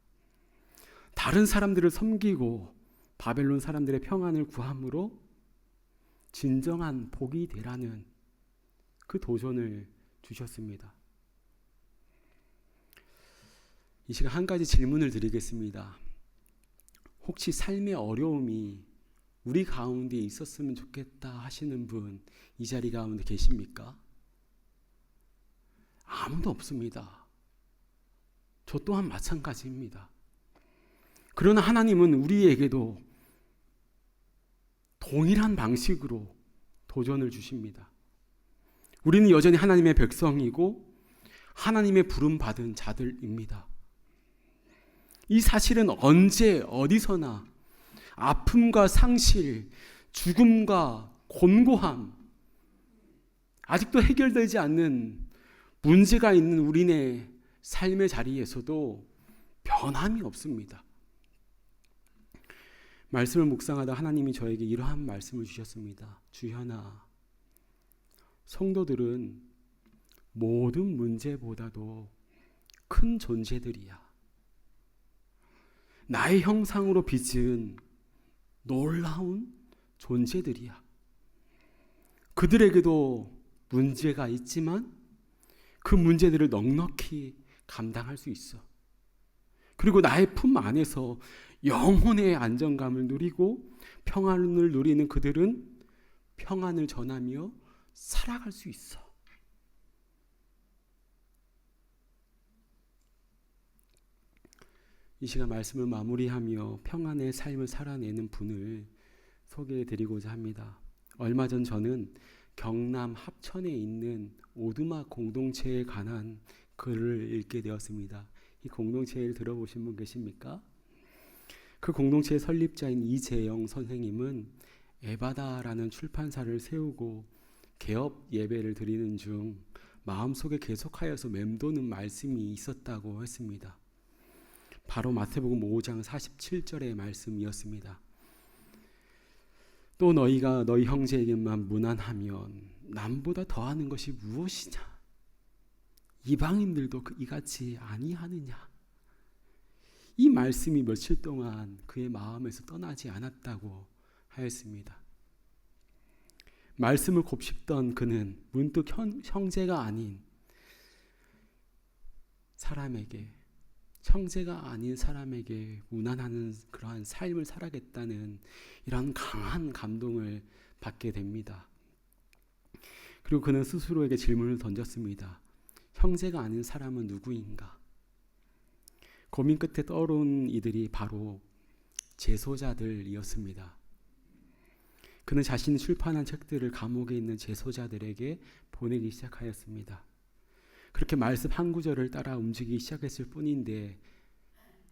다른 사람들을 섬기고 바벨론 사람들의 평안을 구함으로 진정한 복이 되라는 그 도전을 주셨습니다. 이 시간 한 가지 질문을 드리겠습니다. 혹시 삶의 어려움이 우리 가운데 있었으면 좋겠다 하시는 분 이 자리 가운데 계십니까? 아무도 없습니다. 저 또한 마찬가지입니다. 그러나 하나님은 우리에게도 동일한 방식으로 도전을 주십니다. 우리는 여전히 하나님의 백성이고 하나님의 부름받은 자들입니다. 이 사실은 언제 어디서나 아픔과 상실, 죽음과 곤고함, 아직도 해결되지 않는 문제가 있는 우리네 삶의 자리에서도 변함이 없습니다. 말씀을 묵상하다 하나님이 저에게 이러한 말씀을 주셨습니다. 주현아, 성도들은 모든 문제보다도 큰 존재들이야. 나의 형상으로 빚은 놀라운 존재들이야. 그들에게도 문제가 있지만 그 문제들을 넉넉히 감당할 수 있어. 그리고 나의 품 안에서 영혼의 안정감을 누리고 평안을 누리는 그들은 평안을 전하며 살아갈 수 있어. 이 시간 말씀을 마무리하며 평안의 삶을 살아내는 분을 소개해 드리고자 합니다. 얼마 전 저는 경남 합천에 있는 오두막 공동체에 관한 글을 읽게 되었습니다. 이 공동체를 들어보신 분 계십니까? 그 공동체의 설립자인 이재영 선생님은 에바다라는 출판사를 세우고 개업 예배를 드리는 중 마음속에 계속하여서 맴도는 말씀이 있었다고 했습니다. 바로 마태복음 5장 47절의 말씀이었습니다. 또 너희가 너희 형제에게만 무난하면 남보다 더하는 것이 무엇이냐? 이방인들도 이같이 아니하느냐? 이 말씀이 며칠 동안 그의 마음에서 떠나지 않았다고 하였습니다. 말씀을 곱씹던 그는 문득 형제가 아닌 사람에게, 형제가 아닌 사람에게 무난하는 그러한 삶을 살아겠다는 이런 강한 감동을 받게 됩니다. 그리고 그는 스스로에게 질문을 던졌습니다. 형제가 아닌 사람은 누구인가? 고민 끝에 떠오른 이들이 바로 제소자들이었습니다. 그는 자신이 출판한 책들을 감옥에 있는 제소자들에게 보내기 시작하였습니다. 그렇게 말씀 한 구절을 따라 움직이기 시작했을 뿐인데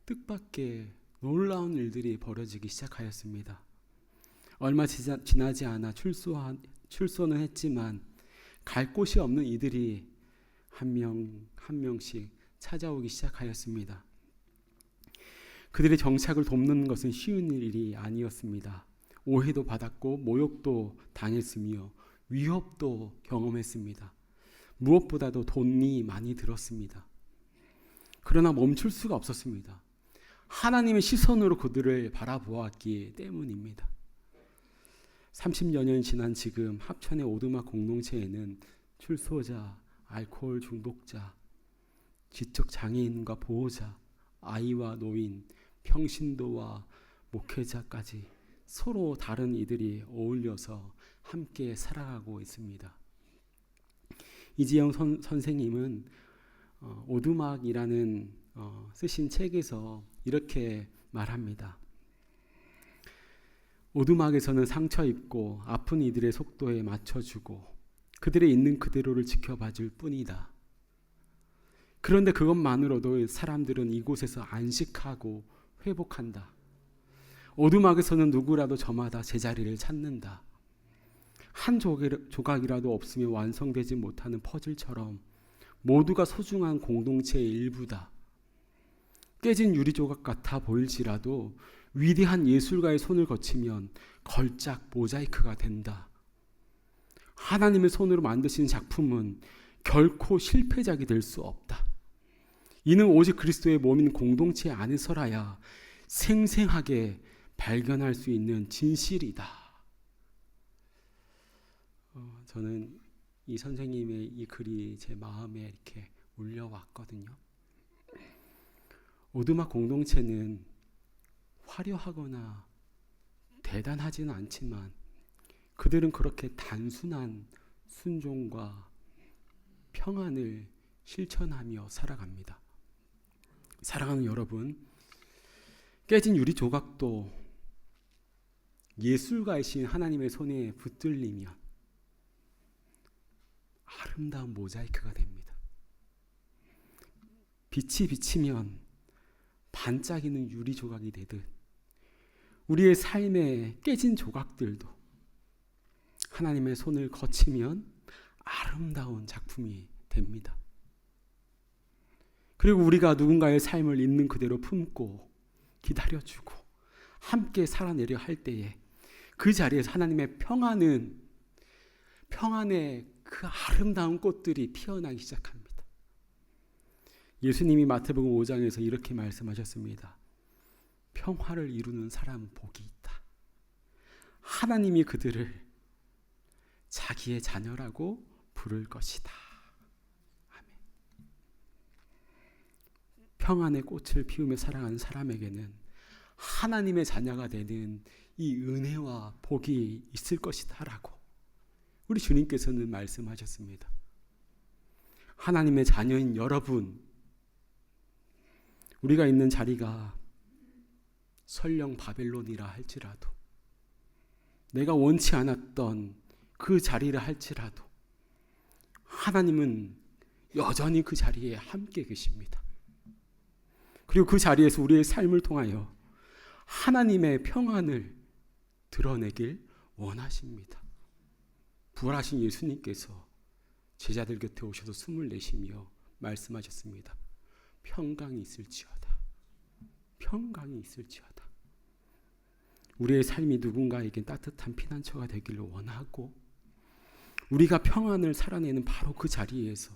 뜻밖의 놀라운 일들이 벌어지기 시작하였습니다. 얼마 지나지 않아 출소는 했지만 갈 곳이 없는 이들이 한 명씩 찾아오기 시작하였습니다. 그들의 정착을 돕는 것은 쉬운 일이 아니었습니다. 오해도 받았고 모욕도 당했으며 위협도 경험했습니다. 무엇보다도 돈이 많이 들었습니다. 그러나 멈출 수가 없었습니다. 하나님의 시선으로 그들을 바라보았기 때문입니다. 30여 년 지난 지금 합천의 오두막 공동체에는 출소자, 알코올 중독자, 지적 장애인과 보호자, 아이와 노인, 평신도와 목회자까지 서로 다른 이들이 어울려서 함께 살아가고 있습니다. 이지영 선생님은 오두막이라는 쓰신 책에서 이렇게 말합니다. 오두막에서는 상처 입고 아픈 이들의 속도에 맞춰주고 그들의 있는 그대로를 지켜봐줄 뿐이다. 그런데 그것만으로도 사람들은 이곳에서 안식하고 회복한다. 오두막에서는 누구라도 저마다 제자리를 찾는다. 한 조각이라도 없으면 완성되지 못하는 퍼즐처럼 모두가 소중한 공동체의 일부다. 깨진 유리 조각 같아 보일지라도 위대한 예술가의 손을 거치면 걸작 모자이크가 된다. 하나님의 손으로 만드신 작품은 결코 실패작이 될 수 없다. 이는 오직 그리스도의 몸인 공동체 안에서라야 생생하게 발견할 수 있는 진실이다. 저는 이 선생님의 이 글이 제 마음에 이렇게 울려왔거든요. 오두막 공동체는 화려하거나 대단하지는 않지만 그들은 그렇게 단순한 순종과 평안을 실천하며 살아갑니다. 사랑하는 여러분, 깨진 유리 조각도 예술가이신 하나님의 손에 붙들리면 아름다운 모자이크가 됩니다. 빛이 비치면 반짝이는 유리 조각이 되듯 우리의 삶의 깨진 조각들도 하나님의 손을 거치면 아름다운 작품이 됩니다. 그리고 우리가 누군가의 삶을 있는 그대로 품고 기다려주고 함께 살아내려 할 때에 그 자리에서 하나님의 평안의 그 아름다운 꽃들이 피어나기 시작합니다. 예수님이 마태복음 5장에서 이렇게 말씀하셨습니다. 평화를 이루는 사람은 복이 있다. 하나님이 그들을 자기의 자녀라고 부를 것이다. 아멘. 평안의 꽃을 피우며 살아가는 사람에게는 하나님의 자녀가 되는 이 은혜와 복이 있을 것이다 라고 우리 주님께서는 말씀하셨습니다. 하나님의 자녀인 여러분, 우리가 있는 자리가 설령 바벨론이라 할지라도 내가 원치 않았던 그 자리를 할지라도 하나님은 여전히 그 자리에 함께 계십니다. 그리고 그 자리에서 우리의 삶을 통하여 하나님의 평안을 드러내길 원하십니다. 부활하신 예수님께서 제자들 곁에 오셔서 숨을 내쉬며 말씀하셨습니다. 평강이 있을지어다. 평강이 있을지어다. 우리의 삶이 누군가에게 따뜻한 피난처가 되기를 원하고 우리가 평안을 살아내는 바로 그 자리에서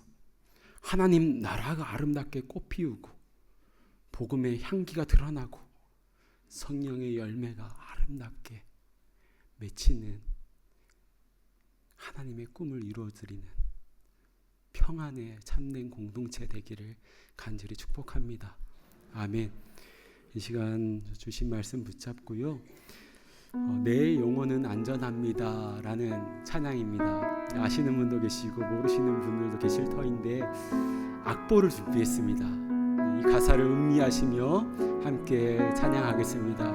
하나님 나라가 아름답게 꽃피우고 복음의 향기가 드러나고 성령의 열매가 아름답게 맺히는 하나님의 꿈을 이루어드리는 평안의 참된 공동체 되기를 간절히 축복합니다. 아멘. 이 시간 주신 말씀 붙잡고요. 내 영혼은 안전합니다 라는 찬양입니다. 아시는 분도 계시고 모르시는 분들도 계실 터인데 악보를 준비했습니다. 이 가사를 음미하시며 함께 찬양하겠습니다.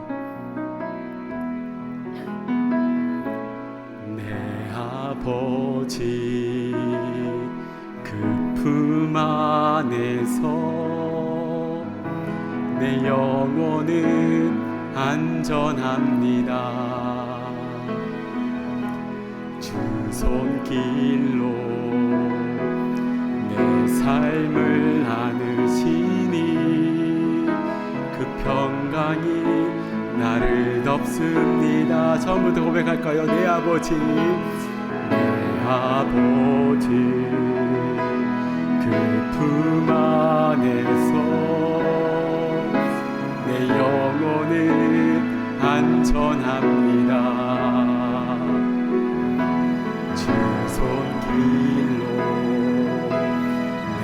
내 아버지 그 품 안에서 내 영혼은 안전합니다. 주 손길로 내 삶을 나누시니 그 평강이 나를 덮습니다. 처음부터 고백할까요? 내 아버지, 내 아버지 품 안에서 내 영혼은 안전합니다. 주 손길로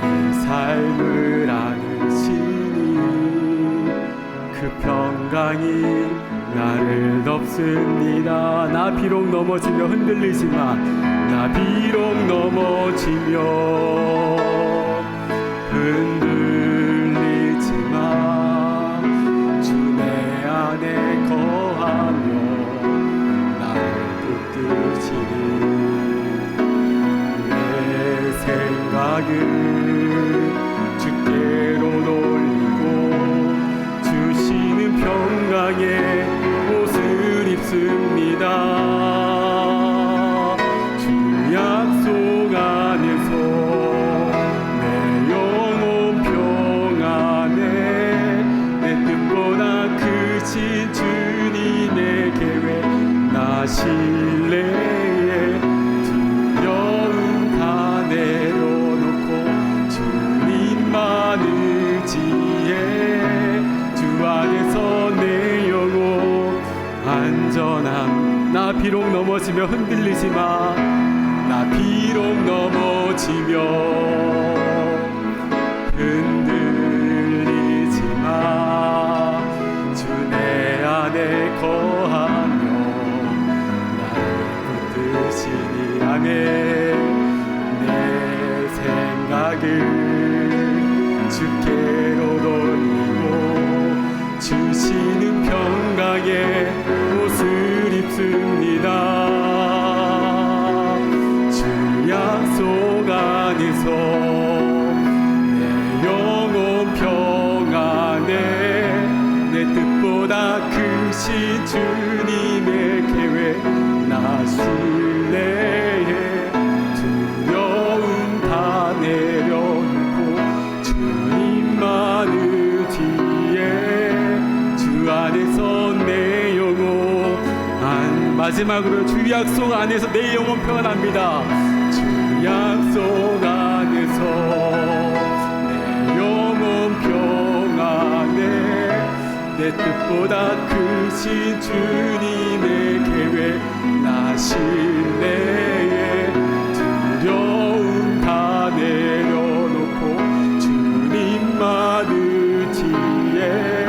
내 삶을 안으시니 그 평강이 나를 덮습니다. 나 비록 넘어지며 흔들리지만, 나 비록 넘어지며 흔들리지만 주 내 안에 거하며 나를 붙드시니 내 생각을 주께로 돌리고 주시는 평강에 옷을 입습니다. 주 약속 안에서 내 영혼 평안에 내 뜻보다 크신 주님의 계획 나 신뢰에 두려움 다 내려놓고 주님만 의지해 주 안에서 내 영혼 안전함. 나 비록 넘어지며 흔들리지만, 나 비록 넘어지며 흔들리지만 주 내 안에 거하며 나를 붙드시니 아멘. 내 생각을 주께로 돌리고 주시는 평강에 옷을 입습니다. 주 약속 안에서 내 영혼 평안에 내 뜻보다 크신 주님의 계획 나 신뢰해 두려움 다 내려놓고 주님만 의지해 주 안에서 내 영혼 마지막으로 주 약속 안에서 내 영혼 평안합니다. 주 약속 안에서 내 영혼 평안해 내 뜻보다 크신 주님의 계획 나 신뢰해 두려움 다 내려놓고 주님만 의지해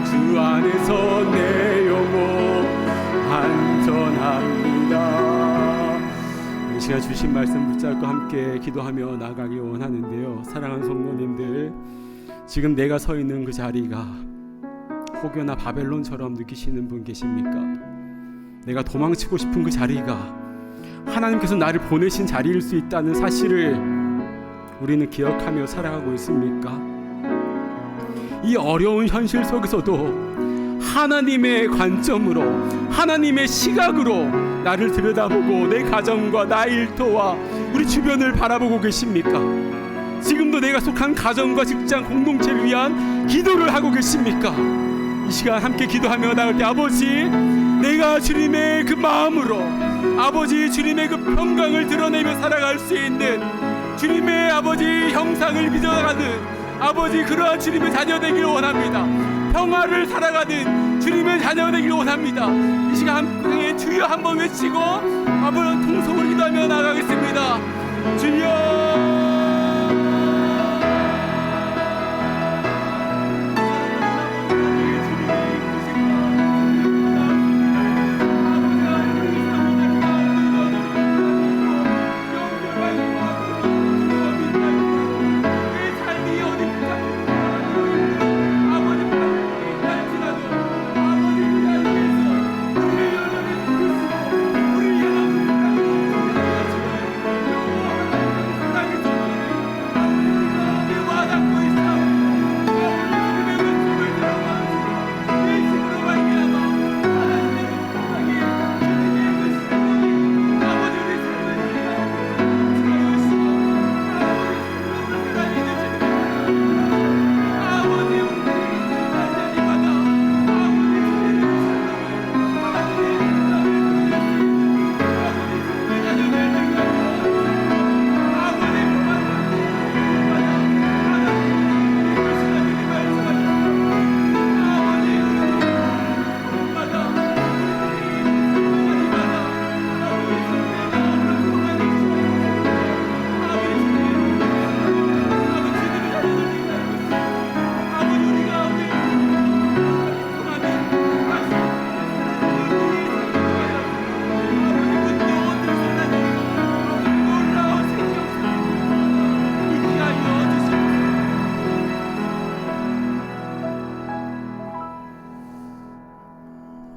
주 안에서 내 영혼 안전합니다. 이 시간 주신 말씀 붙잡고 함께 기도하며 나아가길 원하는데요. 사랑하는 성도님들, 지금 내가 서 있는 그 자리가 혹여나 바벨론처럼 느끼시는 분 계십니까? 내가 도망치고 싶은 그 자리가 하나님께서 나를 보내신 자리일 수 있다는 사실을 우리는 기억하며 살아가고 있습니까? 이 어려운 현실 속에서도 하나님의 관점으로, 하나님의 시각으로 나를 들여다보고 내 가정과 나의 일터와 우리 주변을 바라보고 계십니까? 지금도 내가 속한 가정과 직장 공동체를 위한 기도를 하고 계십니까? 이 시간 함께 기도하며 나갈 때 아버지, 내가 주님의 그 마음으로 아버지 주님의 그 평강을 드러내며 살아갈 수 있는 주님의 아버지 형상을 빚어가는 아버지 그러한 주님의 자녀 되기를 원합니다. 평화를 살아가는 주님의 자녀 되기를 원합니다. 이 시간 함께 주여 한번 외치고 한번 통성으로 기도하며 나가겠습니다. 주여.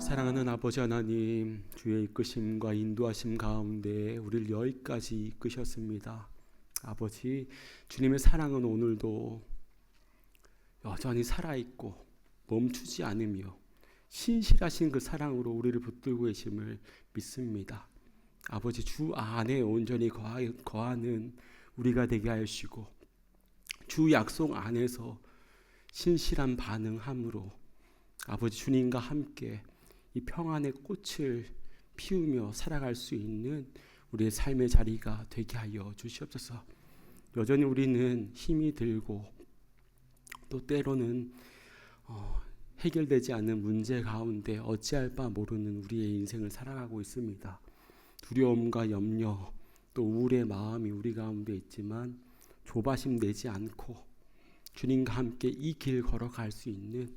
사랑하는 아버지 하나님, 주의 이끄심과 인도하심 가운데 우리를 여기까지 이끄셨습니다. 아버지, 주님의 사랑은 오늘도 여전히 살아있고 멈추지 않으며 신실하신 그 사랑으로 우리를 붙들고 계심을 믿습니다. 아버지, 주 안에 온전히 거하는 우리가 되게 하시고 주 약속 안에서 신실한 반응함으로 아버지 주님과 함께 이 평안의 꽃을 피우며 살아갈 수 있는 우리의 삶의 자리가 되게 하여 주시옵소서. 여전히 우리는 힘이 들고 또 때로는 해결되지 않는 문제 가운데 어찌할 바 모르는 우리의 인생을 살아가고 있습니다. 두려움과 염려 또 우울의 마음이 우리 가운데 있지만 조바심 내지 않고 주님과 함께 이 길 걸어갈 수 있는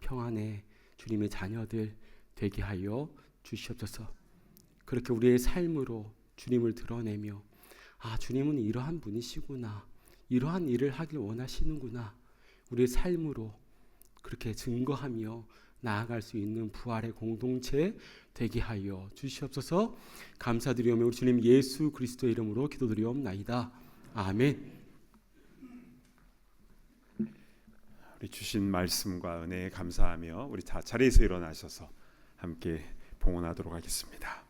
평안의 주님의 자녀들 되게 하여 주시옵소서. 그렇게 우리의 삶으로 주님을 드러내며 주님은 이러한 분이시구나, 이러한 일을 하길 원하시는구나, 우리의 삶으로 그렇게 증거하며 나아갈 수 있는 부활의 공동체 되게 하여 주시옵소서. 감사드리오며 우리 주님 예수 그리스도의 이름으로 기도드리옵나이다. 아멘. 우리 주신 말씀과 은혜에 감사하며 우리 다 자리에서 일어나셔서 함께 봉헌하도록 하겠습니다.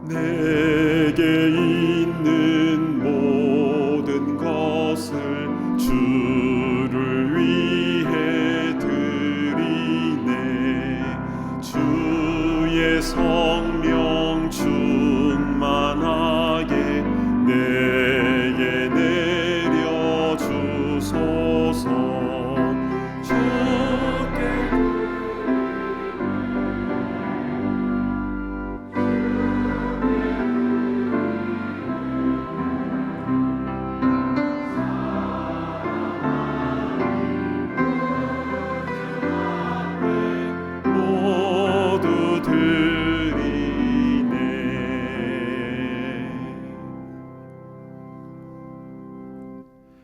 내게 있는 모든 것을 주를 위해 드리네. 주의 성령 충만하게 내게 내려 주소서. 주께 모두 드리네.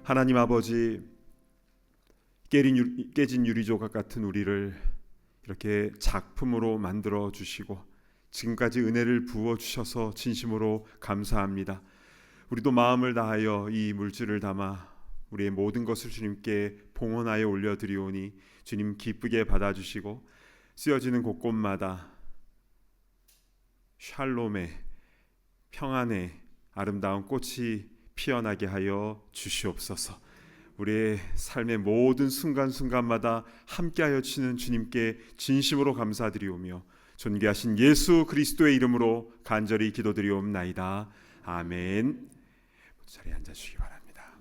하나님 아버지, 깨진 유리조각 같은 우리를 이렇게 작품으로 만들어 주시고 지금까지 은혜를 부어 주셔서 진심으로 감사합니다. 우리도 마음을 다하여 이 물질을 담아 우리의 모든 것을 주님께 봉헌하여 올려드리오니 주님 기쁘게 받아주시고 쓰여지는 곳곳마다 샬롬의 평안의 아름다운 꽃이 피어나게 하여 주시옵소서. 우리의 삶의 모든 순간순간마다 함께하여 주시는 주님께 진심으로 감사드리오며 존귀하신 예수 그리스도의 이름으로 간절히 기도드리옵나이다. 아멘. 자리에 앉아주시기 바랍니다.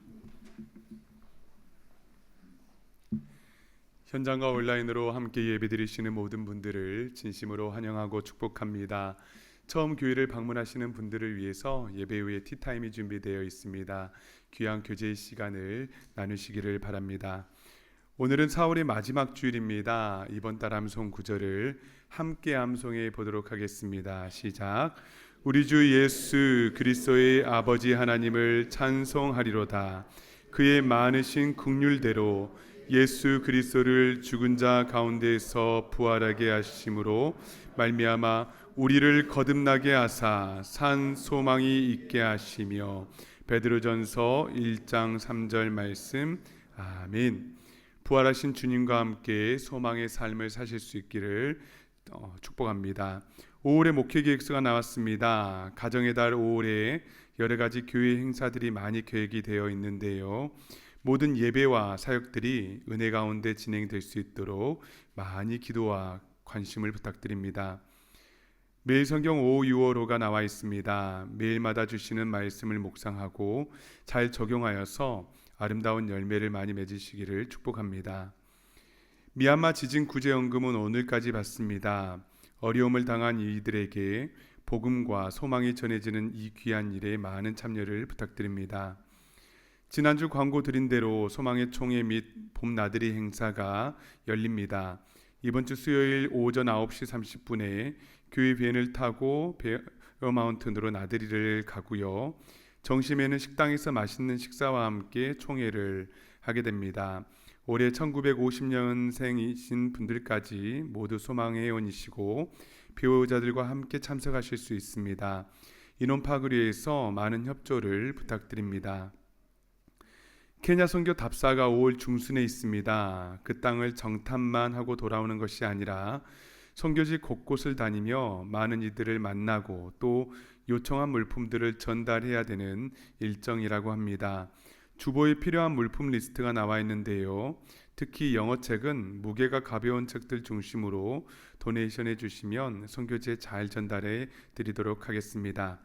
현장과 온라인으로 함께 예배드리시는 모든 분들을 진심으로 환영하고 축복합니다. 처음 교회를 방문하시는 분들을 위해서 예배 후에 티타임이 준비되어 있습니다. 귀한 교제의 시간을 나누시기를 바랍니다. 오늘은 4월의 마지막 주일입니다. 이번 달 암송 구절을 함께 암송해 보도록 하겠습니다. 시작. 우리 주 예수 그리스도의 아버지 하나님을 찬송하리로다. 그의 많으신 긍휼대로 예수 그리스도를 죽은 자 가운데서 부활하게 하심으로 말미암아 우리를 거듭나게 하사 산 소망이 있게 하시며. 베드로전서 1장 3절 말씀. 아멘. 부활하신 주님과 함께 소망의 삶을 사실 수 있기를 축복합니다. 5월에 목회 계획서가 나왔습니다. 가정의 달 5월에 여러 가지 교회 행사들이 많이 계획이 되어 있는데요. 모든 예배와 사역들이 은혜 가운데 진행될 수 있도록 많이 기도와 관심을 부탁드립니다. 매일 성경 5, 6월호가 나와 있습니다. 매일마다 주시는 말씀을 묵상하고 잘 적용하여서 아름다운 열매를 많이 맺으시기를 축복합니다. 미얀마 지진 구제연금은 오늘까지 받습니다. 어려움을 당한 이들에게 복음과 소망이 전해지는 이 귀한 일에 많은 참여를 부탁드립니다. 지난주 광고 드린 대로 소망의 총회 및 봄나들이 행사가 열립니다. 이번 주 수요일 오전 9시 30분에 교회 밴을 타고 마운틴으로 나들이를 가고요. 점심에는 식당에서 맛있는 식사와 함께 총회를 하게 됩니다. 올해 1950년생이신 분들까지 모두 소망의 회원이시고 배우자들과 함께 참석하실 수 있습니다. 인원 파악을 위해서 많은 협조를 부탁드립니다. 케냐 선교 답사가 5월 중순에 있습니다. 그 땅을 정탐만 하고 돌아오는 것이 아니라 선교지 곳곳을 다니며 많은 이들을 만나고 또 요청한 물품들을 전달해야 되는 일정이라고 합니다. 주보에 필요한 물품 리스트가 나와 있는데요. 특히 영어책은 무게가 가벼운 책들 중심으로 도네이션해 주시면 선교지에 잘 전달해 드리도록 하겠습니다.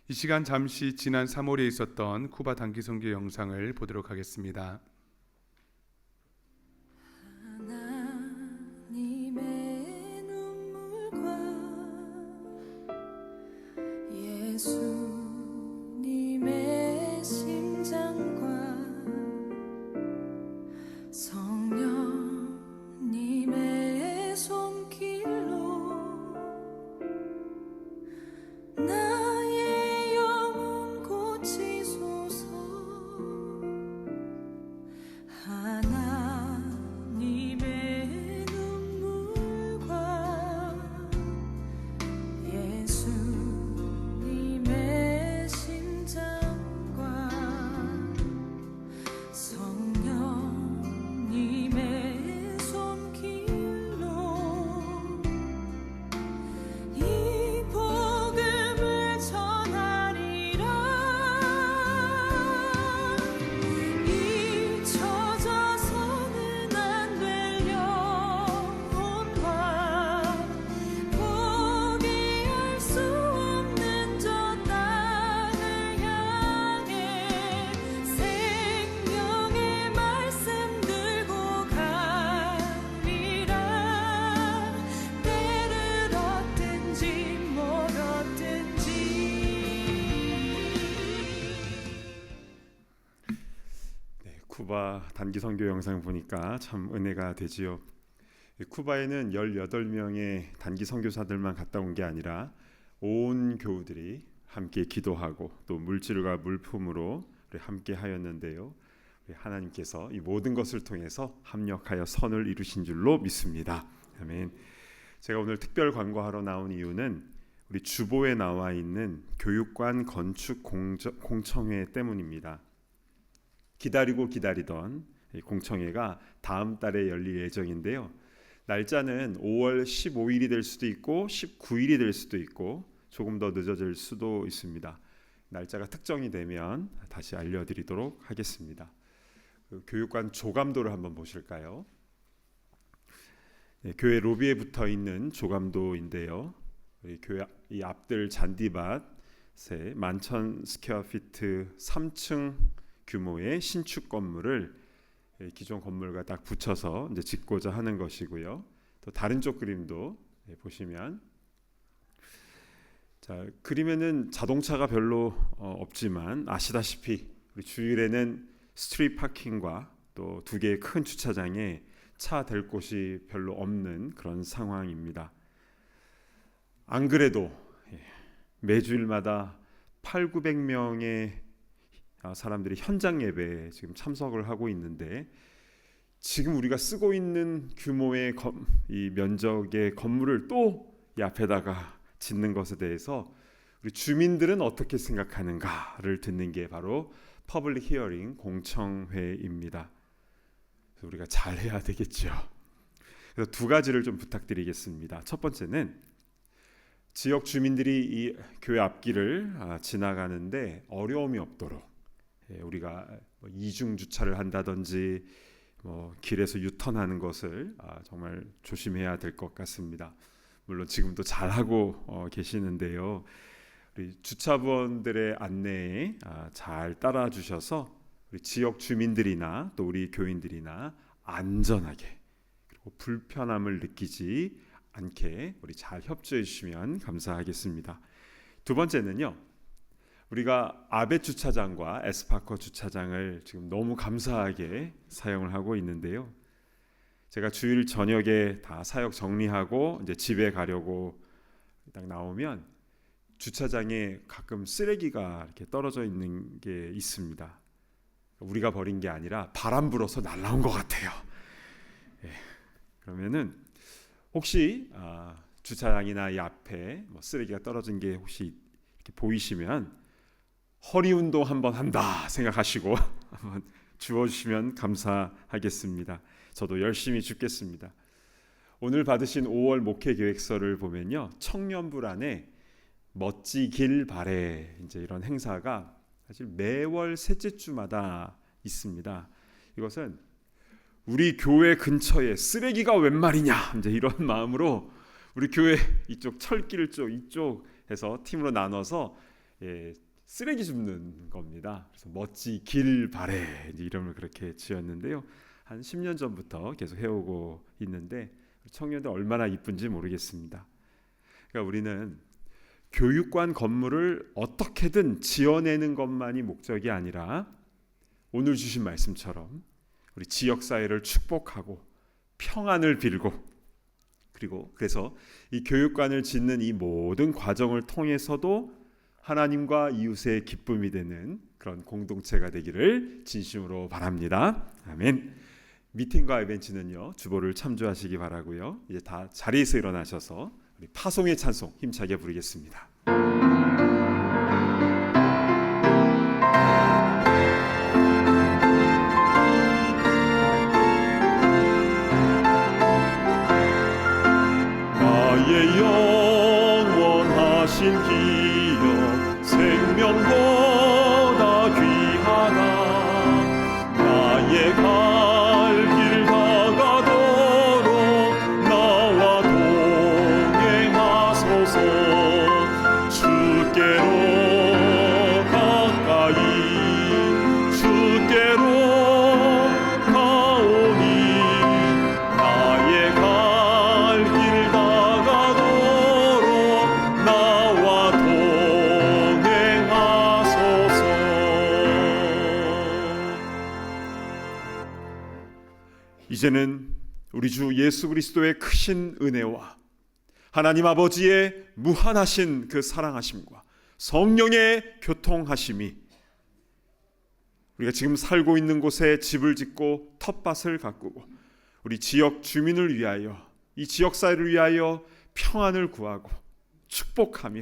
이 시간 잠시 지난 3월에 있었던 쿠바 단기 선교 영상을 보도록 하겠습니다. 하나님의 눈물과 예수님의 심장과 성령님의 손길로 나의 영혼 고치소서. 하나님의 눈물과 예수님의 심장과 성령님의 손길로 이 복음을 전하리라. 잊혀져서는 안 될 영혼과 포기할 수 없는 저 땅을 향해 생명의 말씀 들고 가리라. 때를 얻든지 못 얻든지. 네, 쿠바 단기 선교 영상 보니까 참 은혜가 되지요. 쿠바에는 18명의 단기 선교사들만 갔다 온 게 아니라 온 교우들이 함께 기도하고 또 물질과 물품으로 함께 하였는데요. 하나님께서 이 모든 것을 통해서 합력하여 선을 이루신 줄로 믿습니다. 아멘. 제가 오늘 특별 광고하러 나온 이유는 우리 주보에 나와 있는 교육관 건축 공청회 때문입니다. 기다리고 기다리던 이 공청회가 다음 달에 열릴 예정인데요. 날짜는 5월 15일이 될 수도 있고 19일이 될 수도 있고 조금 더 늦어질 수도 있습니다. 날짜가 특정이 되면 다시 알려드리도록 하겠습니다. 그 교육관 조감도를 한번 보실까요? 네, 교회 로비에 붙어 있는 조감도인데요. 우리 교회 이 앞들 잔디밭에 11,000 스퀘어피트 3층 규모의 신축 건물을 기존 건물과 딱 붙여서 이제 짓고자 하는 것이고요. 또 다른 쪽 그림도 보시면, 자, 그림에는 자동차가 별로 없지만 아시다시피 우리 주일에는 스트리트 파킹과 또 2개의 큰 주차장에 차 댈 곳이 별로 없는 그런 상황입니다. 안 그래도 매주일마다 800~900명의 사람들이 현장 예배에 지금 참석을 하고 있는데, 지금 우리가 쓰고 있는 규모의 이 면적의 건물을 또 이 앞에다가 짓는 것에 대해서 우리 주민들은 어떻게 생각하는가를 듣는 게 바로 퍼블릭 히어링 공청회입니다. 그래서 우리가 잘해야 되겠죠. 그래서 2가지를 좀 부탁드리겠습니다. 첫 번째는 지역 주민들이 이 교회 앞길을 지나가는데 어려움이 없도록 우리가 이중 주차를 한다든지 길에서 유턴하는 것을 정말 조심해야 될 것 같습니다. 물론 지금도 잘하고 계시는데요. 우리 주차부원들의 안내에 잘 따라 주셔서 우리 지역 주민들이나 또 우리 교인들이나 안전하게 그리고 불편함을 느끼지 않게 우리 잘 협조해 주시면 감사하겠습니다. 2번째는요. 우리가 아베 주차장과 에스파커 주차장을 지금 너무 감사하게 사용을 하고 있는데요. 제가 주일 저녁에 다 사역 정리하고 이제 집에 가려고 딱 나오면 주차장에 가끔 쓰레기가 이렇게 떨어져 있는 게 있습니다. 우리가 버린 게 아니라 바람 불어서 날아온 것 같아요. 예. 그러면은 혹시 주차장이나 이 앞에 뭐 쓰레기가 떨어진 게 혹시 이렇게 보이시면 허리 운동 한번 한다 생각하시고 한번 주워주시면 감사하겠습니다. 저도 열심히 줍겠습니다. 오늘 받으신 5월 목회 계획서를 보면요, 청년부 안에 멋지길 바래 이제 이런 행사가 사실 매월 셋째 주마다 있습니다. 이것은 우리 교회 근처에 쓰레기가 웬 말이냐 이제 이런 마음으로 우리 교회 이쪽 철길 쪽 이쪽에서 팀으로 나눠서 쓰레기 줍는 겁니다. 그래서 멋지길 바래 이제 이름을 그렇게 지었는데요. 한 10년 전부터 계속 해오고 있는데 청년들 얼마나 이쁜지 모르겠습니다. 그러니까 우리는 교육관 건물을 어떻게든 지어내는 것만이 목적이 아니라 오늘 주신 말씀처럼 우리 지역사회를 축복하고 평안을 빌고 그리고 그래서 이 교육관을 짓는 이 모든 과정을 통해서도 하나님과 이웃의 기쁨이 되는 그런 공동체가 되기를 진심으로 바랍니다. 아멘. 미팅과 이벤트는요, 주보를 참조하시기 바라고요. 이제 다 자리에서 일어나셔서 우리 파송의 찬송 힘차게 부르겠습니다. 나의 영원하신 기업 생명보다 귀하다. 나의 갈 길 다가도록 나와 동행하소서. 주께로 가까이 주께로 가오니 나의 갈 길 다가도록 나와 동행하소서. 이제는 우리 주 예수 그리스도의 크신 은혜와 하나님 아버지의 무한하신 그 사랑하심과 성령의 교통하심이 우리가 지금 살고 있는 곳에 집을 짓고 텃밭을 가꾸고 우리 지역 주민을 위하여 이 지역사회를 위하여 평안을 구하고 축복하며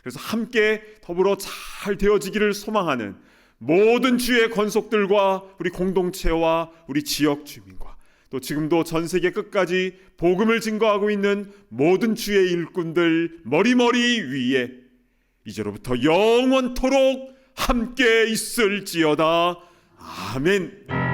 그래서 함께 더불어 잘 되어지기를 소망하는 모든 주의 권속들과 우리 공동체와 우리 지역 주민과 또 지금도 전 세계 끝까지 복음을 증거하고 있는 모든 주의 일꾼들 머리머리 위에 이제로부터 영원토록 함께 있을지어다. 아멘.